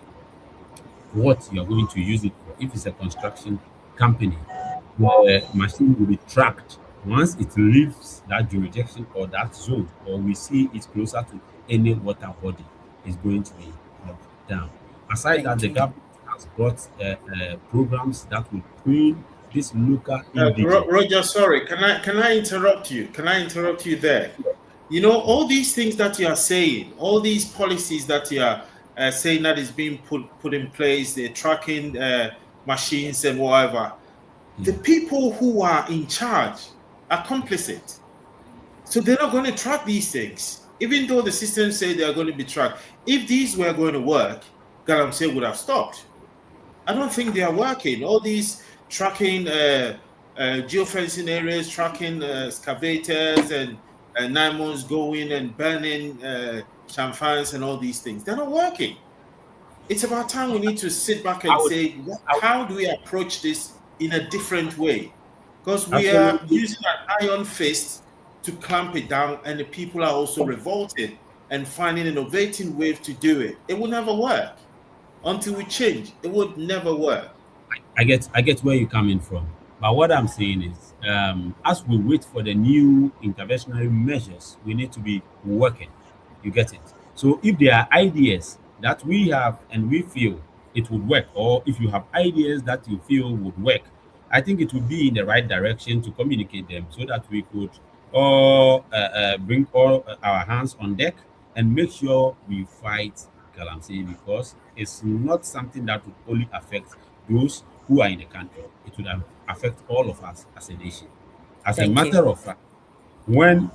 what you are going to use it for. If it's a construction company, the machine will be tracked. Once it leaves that jurisdiction or that zone, or we see it closer to any water body, it's going to be locked down. Aside that, the government has brought programs that will train this local Roger, sorry, can I interrupt you? Can I interrupt you there? All these things that you are saying, all these policies that you are saying that is being put in place, the tracking machines and whatever, the people who are in charge are complicit. So they're not going to track these things, even though the system say they are going to be tracked. If these were going to work, Galamsey would have stopped. I don't think they are working. All these tracking geofencing areas, tracking excavators and Naimons going and burning champagnes and all these things. They're not working. It's about time we need to sit back and say, how do we approach this in a different way? Because we are using an iron fist to clamp it down, and the people are also revolted and finding innovative ways to do it. It will never work. Until we change, it would never work. I get where you're coming from, but what I'm saying is, as we wait for the new interventionary measures, we need to be working. You get it? So if there are ideas that we have and we feel it would work, or if you have ideas that you feel would work, I think it would be in the right direction to communicate them so that we could all bring all our hands on deck and make sure we fight Galamsey, because it's not something that would only affect those who are in the country. It would affect all of us as a nation. As a matter of fact, when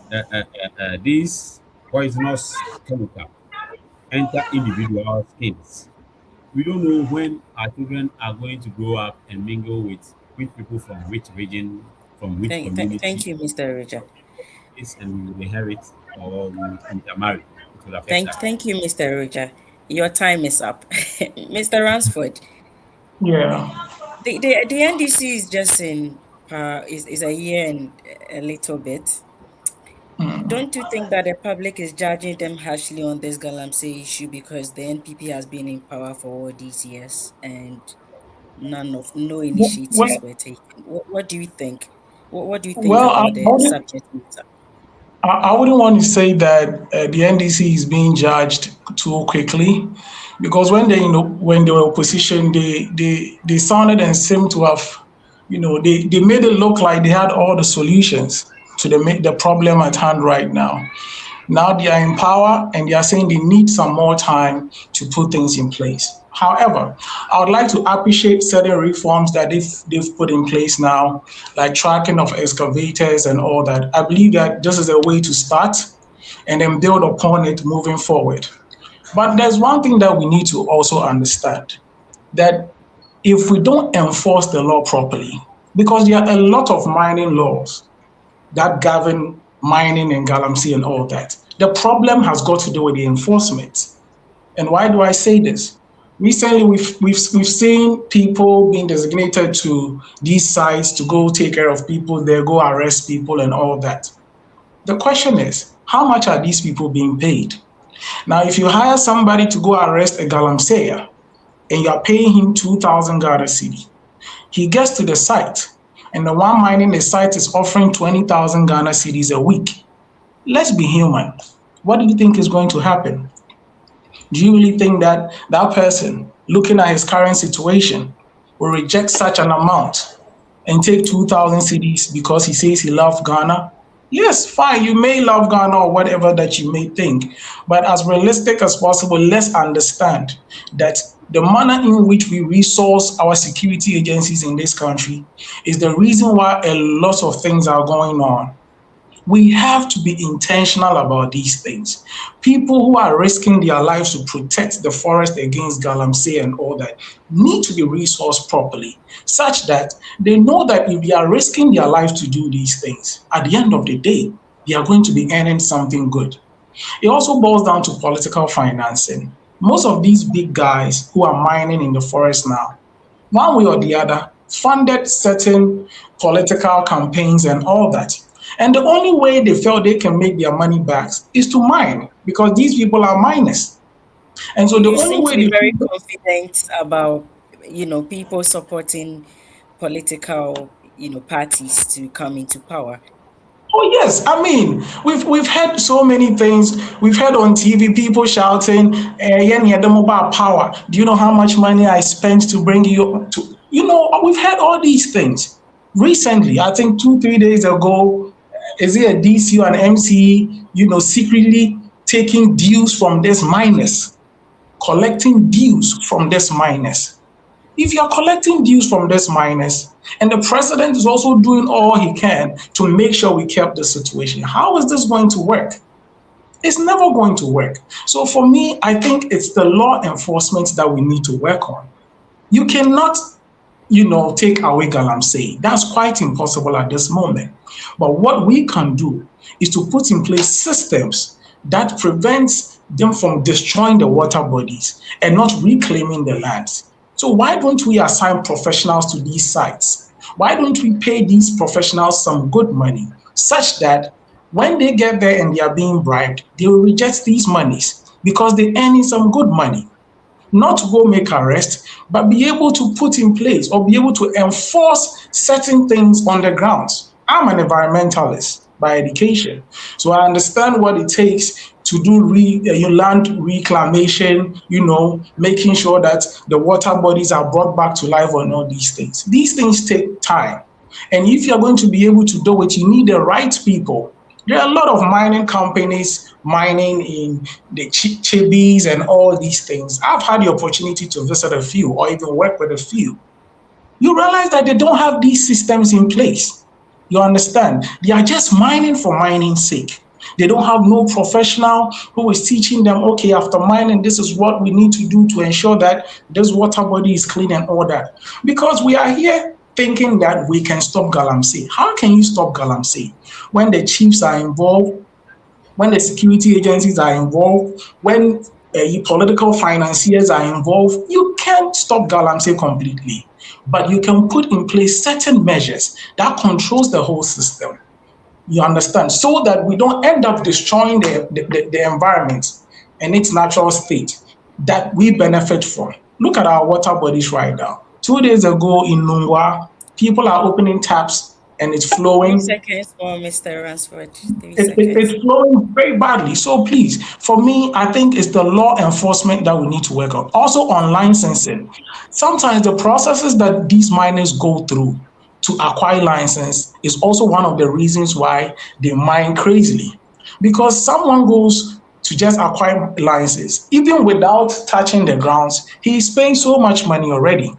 these poisonous chemicals enter individual skins, we don't know when our children are going to grow up and mingle with people from which region, from which community. Thank you, Mr. Richard. And we will inherit or we will intermarry. Thank you, Mr. Richard. Your time is up. Mr. Ransford. Yeah. The NDC is just in is a year and a little bit. Don't you think that the public is judging them harshly on this Galamsey issue because the NPP has been in power for all these years and no initiatives were taken? What do you think? What do you think about the subject matter? I wouldn't want to say that the NDC is being judged too quickly, because when they were opposition, they sounded and seemed to have, they made it look like they had all the solutions to the problem at hand right now. Now they are in power and they are saying they need some more time to put things in place. However, I would like to appreciate certain reforms that they've put in place now, like tracking of excavators and all that. I believe that this is a way to start and then build upon it moving forward. But there's one thing that we need to also understand, that if we don't enforce the law properly, because there are a lot of mining laws that govern mining and galamsey and all that, the problem has got to do with the enforcement. And why do I say this? Recently, we've seen people being designated to these sites to go take care of people there, go arrest people and all that. The question is, how much are these people being paid? Now, if you hire somebody to go arrest a galamseyer and you are paying him 2,000 Ghana cedi, he gets to the site and the one mining the site is offering 20,000 Ghana cedis a week. Let's be human. What do you think is going to happen? Do you really think that that person, looking at his current situation, will reject such an amount and take 2,000 cedis because he says he loves Ghana? Yes, fine, you may love Ghana or whatever that you may think, but as realistic as possible, let's understand that the manner in which we resource our security agencies in this country is the reason why a lot of things are going on. We have to be intentional about these things. People who are risking their lives to protect the forest against galamsey and all that need to be resourced properly, such that they know that if they are risking their lives to do these things, at the end of the day, they are going to be earning something good. It also boils down to political financing. Most of these big guys who are mining in the forest now, one way or the other, funded certain political campaigns and all that. And the only way they felt they can make their money back is to mine, because these people are miners. And so the only way they're very confident about, people supporting political, parties to come into power. Oh yes, I mean, we've heard so many things. We've heard on TV people shouting, about power. Do you know how much money I spent to bring you to? We've heard all these things. Recently, I think 2-3 days ago, is it a DC or an MCE, secretly taking dues from these miners, collecting dues from these miners. If you're collecting dues from these miners, and the president is also doing all he can to make sure we kept the situation, how is this going to work? It's never going to work. So for me, I think it's the law enforcement that we need to work on. You cannot take away galamsey. That's quite impossible at this moment. But what we can do is to put in place systems that prevents them from destroying the water bodies and not reclaiming the lands. So why don't we assign professionals to these sites? Why don't we pay these professionals some good money such that when they get there and they are being bribed, they will reject these monies because they're earning some good money? Not to go make arrests, but be able to put in place or be able to enforce certain things on the grounds. I'm an environmentalist by education, so I understand what it takes to do land reclamation, making sure that the water bodies are brought back to life and all these things. These things take time. And if you're going to be able to do it, you need the right people. There are a lot of mining companies mining in the Chibis and all these things. I've had the opportunity to visit a few or even work with a few. You realize that they don't have these systems in place. You understand? They are just mining for mining's sake. They don't have no professional who is teaching them, okay, after mining, this is what we need to do to ensure that this water body is clean and all that. Because we are here thinking that we can stop galamsey. How can you stop galamsey? When the chiefs are involved, when the security agencies are involved, when political financiers are involved, you can't stop galamsey completely. But you can put in place certain measures that controls the whole system. You understand? So that we don't end up destroying the environment and its natural state that we benefit from. Look at our water bodies right now. 2 days ago in Nungwa, people are opening taps and it's flowing. 3 seconds for Mr. Ransford. It's flowing very badly. So please, for me, I think it's the law enforcement that we need to work on. Also on licensing. Sometimes the processes that these miners go through to acquire license is also one of the reasons why they mine crazily. Because someone goes to just acquire licenses. Even without touching the grounds, he's paying so much money already.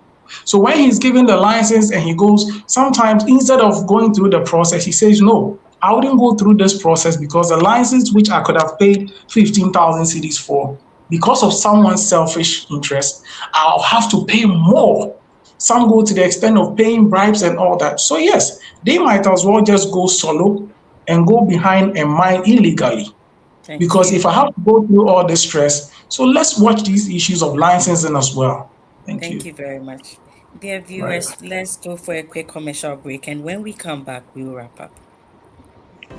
So when he's given the license and he goes, sometimes instead of going through the process, he says, no, I wouldn't go through this process because the license which I could have paid 15,000 cedis for, because of someone's selfish interest, I'll have to pay more. Some go to the extent of paying bribes and all that. So yes, they might as well just go solo and go behind a mine illegally. Because if I have to go through all this stress, so let's watch these issues of licensing as well. Thank you very much. Dear viewers, let's go for a quick commercial break, and when we come back, we will wrap up.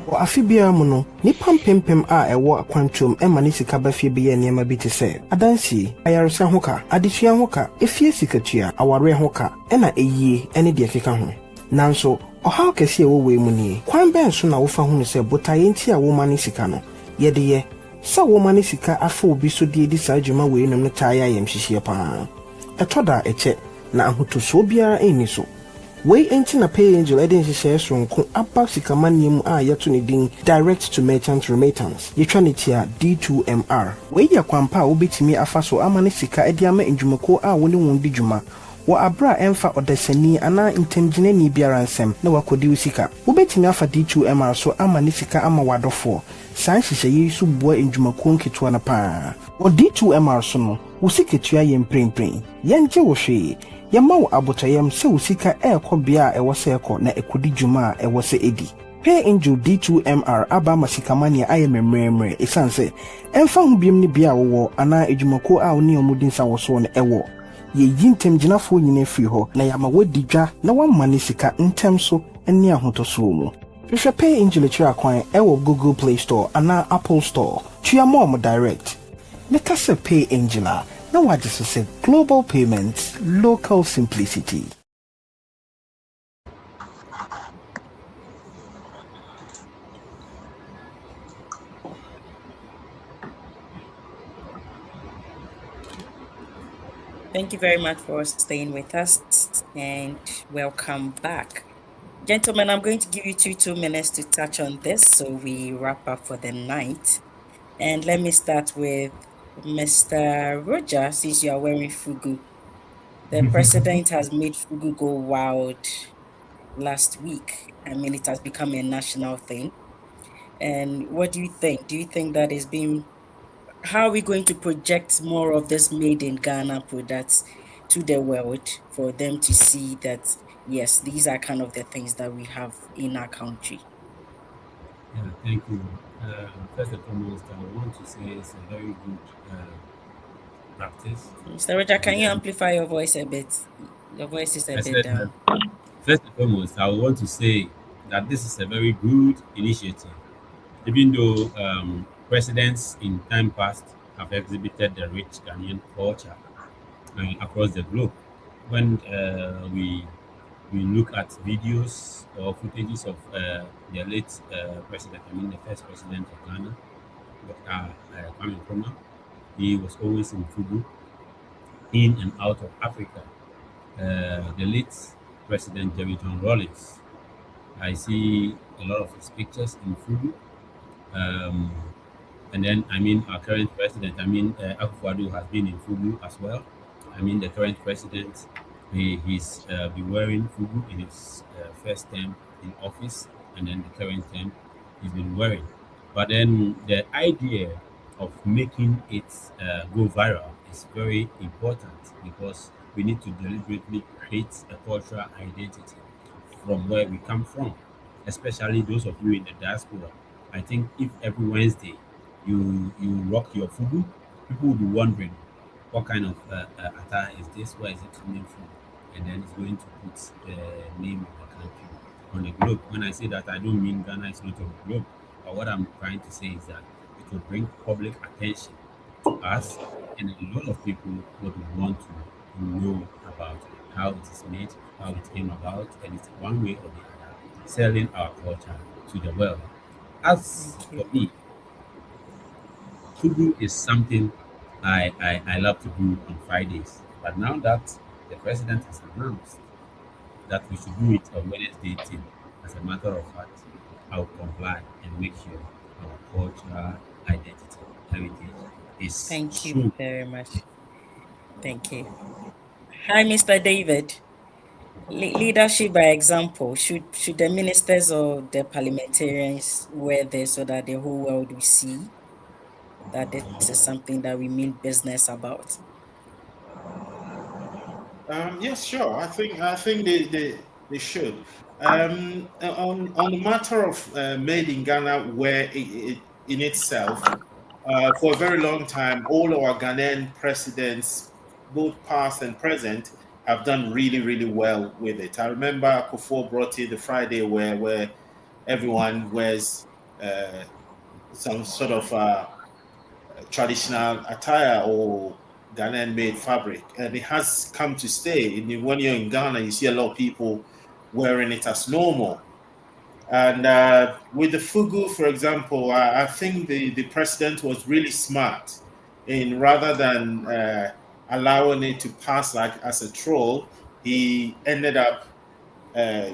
Wɔ afe biara mu no, nipa mpempem a ɛwɔ akwantuom ɛma ne sika bɛfie bɛyɛ nneɛma bi te sɛ adansie, ayaresa ho ka, adesua ho ka, efie sikatua, aware ho ka, ɛna eyie ɛne deɛ keka ho. Nanso, ɔhaw kɛse a ɛwɔ wei mu nie. Kwan bɛn so na wofa ho no sɛ botaeɛ nti a woma ne sika no. Yɛde sɛ woma ne sika afa obi so de di saa adwuma wei nom no taa yɛ ayɛmhyehyɛ paa. Ɛtɔ da ɛkyɛ na ahotosoɔ biara ɛnni so. Wei enti na Pay Angel ɛde nhyehyɛ sonko aba sikamanneɛ mu a yɛto ne din direct to merchant remittance. Yɛtwa ne tia D2MR. Wei yɛ kwampa a wobɛtumi afa so ama ne sika ɛde ama ndwumako a wo ne wɔn di dwuma. Wɔ abra ɛmfa ɔdasani anaa ntamgyinani biara nsɛm na wakɔdi wo sika. Wobɛtumi afa D2MR so ama ne sika ama wadɔfoɔ. Saa nhyehyɛeɛ so boa ndwumako nketewa no paa. Wɔ D2MR so no, wo sikatua yɛ mprempren. Yɛngye wo hwee. Yɛma wo abotayam sɛ wo sika ɛkɔ bea a ɛwɔ sɛ ɛkɔ na ɛkɔdi dwuma a ɛwɔ sɛ ɛdi. Pay Angel D2MR aba ma sikamania ayɛ memremre ɛsiane sɛ ɛmfa ho biam ne bea a wɔwɔ anaa adwumako a wo ne ɔmo di nsa wɔ so no ɛwɔ. Yɛyi ntamgyinafoɔ nyina firi hɔ na yɛama wadi dwa na wamma ne sika ntɛm so ne ahotɔsoɔ mu. Hwehwɛ Pay Angel akyiri akwan ɛwɔ Google Play Store anaa Apple Store. Tua ma ɔmo direct. Meka sɛ Pay Angel a na wagye so sɛ global payments, local simplicity. Thank you very much for staying with us and welcome back. Gentlemen, I'm going to give you two minutes to touch on this so we wrap up for the night. And let me start with Mr. Roger, since you are wearing fugu. The president has made fugu go wild last week. I mean, it has become a national thing. And what do you think? Do you think that is being, how are we going to project more of this made in Ghana products to the world for them to see that, yes, these are kind of the things that we have in our country? Yeah, thank you. First and foremost, I want to say it's a very good practice. Mr. Roger, can you amplify your voice a bit? Your voice is a bit down. First and foremost, I want to say that this is a very good initiative. Even though presidents in time past have exhibited the rich Ghanaian culture across the globe, when we look at videos or footages of the late president, the first president of Ghana, Dr. Kwame Nkrumah, he was always in Fugu, in and out of Africa. The late President Jerry John Rawlings, I see a lot of his pictures in Fugu. And then, our current president, Akufo-Addo has been in Fugu as well. The current president, he's been wearing Fugu in his first term in office, and then the current term he's been wearing. But then the idea of making it go viral is very important because we need to deliberately create a cultural identity from where we come from, especially those of you in the diaspora. I think if every Wednesday you rock your Fugu, people will be wondering what kind of attire is this, where is it coming from? And then it's going to put the name of the country on the globe. When I say that, I don't mean Ghana is not on the globe, but what I'm trying to say is that it will bring public attention to us, and a lot of people would want to know about how it is made, how it came about, and it's one way or the other selling our culture to the world. As for me, Fugu is something I love to do on Fridays. But now that the president has announced that we should do it on Wednesday too, as a matter of fact, I will comply and make sure our cultural identity heritage. It's Thank you true. very much. Thank you. Hi, Mr. David. Leadership by example. Should the ministers or the parliamentarians wear this so that the whole world will see that this is something that we mean business about? Yes, sure. I think they should. On the matter of made in Ghana, where in itself, for a very long time, all our Ghanaian presidents, both past and present, have done really, really well with it. I remember Akufo brought in the Friday where everyone wears some sort of traditional attire or Ghanaian made fabric, and it has come to stay. When you're in Ghana, you see a lot of people wearing it as normal. And with the fugu, for example, I think the president was really smart in rather than allowing it to pass like as a troll, he ended up uh,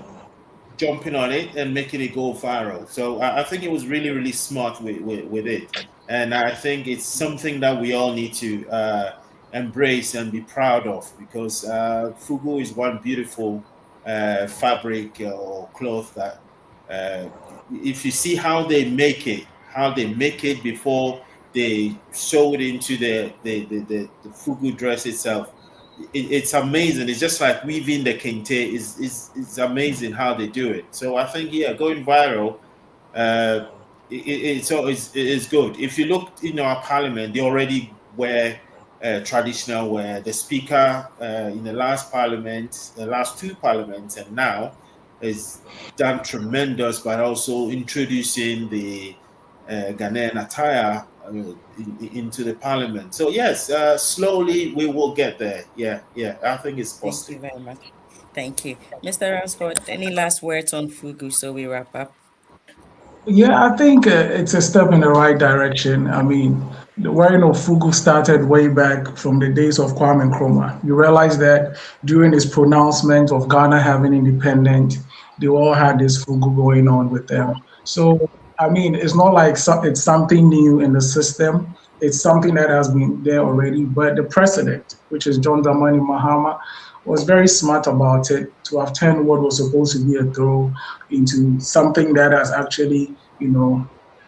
jumping on it and making it go viral. So I think it was really, really smart with it. And I think it's something that we all need to embrace and be proud of because fugu is one beautiful fabric or cloth that if you see how they make it before they sew it into the fugu dress itself, it's amazing. It's just like weaving the kente. Is amazing how they do it. So I think going viral, it's good. If you look in our parliament, they already wear traditional wear. The speaker in the last parliament, the last two parliaments, and now has done tremendous by also introducing the Ghanaian attire into the parliament. So yes, slowly we will get there. Yeah, I think it's Thank possible. you very much. Thank you. Mr. Ransford, any last words on fugu so we wrap up? Yeah, I think it's a step in the right direction. I mean, the wearing of fugu started way back from the days of Kwame Nkrumah. You realize that during his pronouncement of Ghana having independence, they all had this fugu going on with them. So, I mean, it's not like it's something new in the system. It's something that has been there already. But the president, which is John Dramani Mahama, was very smart about it to have turned what was supposed to be a throw into something that has actually,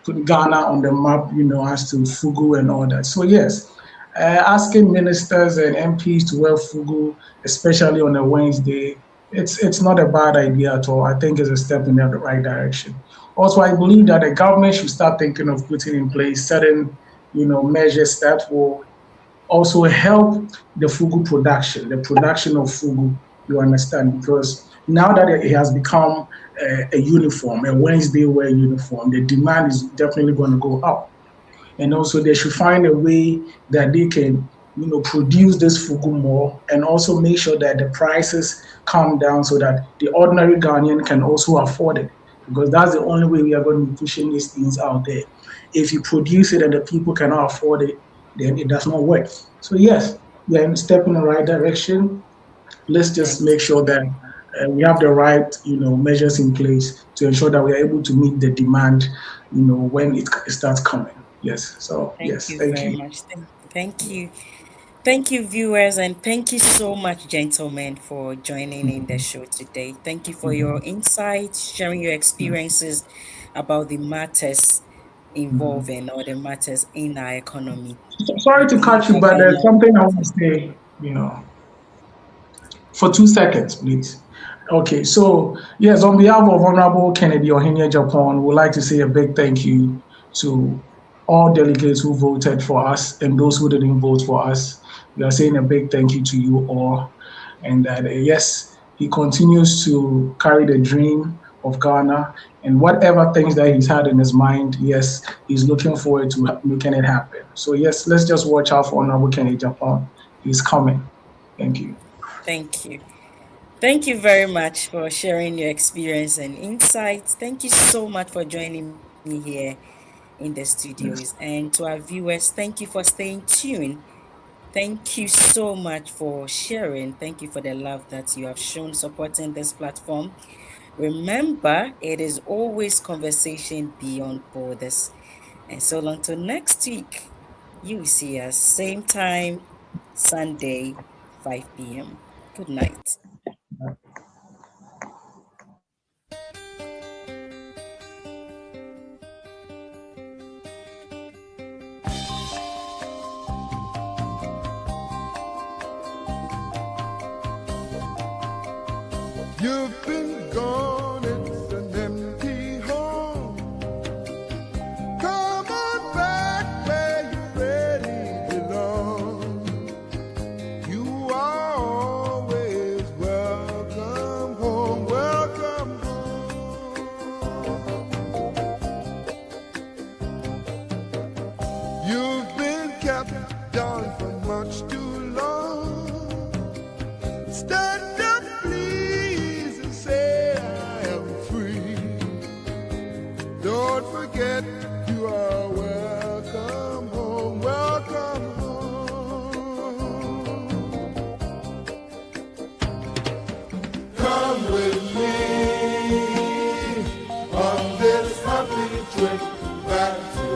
put Ghana on the map, as to Fugu and all that. So yes, asking ministers and MPs to wear Fugu, especially on a Wednesday, it's not a bad idea at all. I think it's a step in the right direction. Also, I believe that the government should start thinking of putting in place certain, measures that will also help the fugu production, the production of fugu, you understand, because now that it has become a uniform, a Wednesday wear uniform, the demand is definitely going to go up. And also they should find a way that they can, produce this fugu more and also make sure that the prices come down so that the ordinary Ghanaian can also afford it. Because that's the only way we are going to be pushing these things out there. If you produce it and the people cannot afford it, then it does not work. So yes, we are in step in the right direction. Let's just make sure that we have the right, measures in place to ensure that we are able to meet the demand, when it starts coming. Yes. So Thank yes, you thank very you. much. Thank you. Thank you, viewers, and thank you so much, gentlemen, for joining in the show today. Thank you for your insights, sharing your experiences about the matters involving or the matters in our economy. We Sorry to believe cut you, that but we are there's now something I want to say, for 2 seconds, please. Okay, so yes, on behalf of Honorable Kennedy Ohinia Japan, we'd like to say a big thank you to all delegates who voted for us and those who didn't vote for us. We are saying a big thank you to you all, and that yes, he continues to carry the dream of Ghana and whatever things that he's had in his mind. Yes, he's looking forward to making it happen. So yes, let's just watch out for Honorable Kennedy Japan. He's coming. Thank you. thank you. Thank you very much for sharing your experience and insights. Thank you so much for joining me here in the studios. And to our viewers, thank you for staying tuned. Thank you so much for sharing. Thank you for the love that you have shown supporting this platform. Remember, it is always conversation beyond borders. And so long till next week. You will see us same time, Sunday, 5 p.m. Good night. You've been gone, it's an empty home. Come on back where you really belong. You are always welcome home, welcome home. You've been kept down for much too long. Stand up, please, and say I am free. Don't forget you are welcome home, welcome home. Come with me on this happy trip back to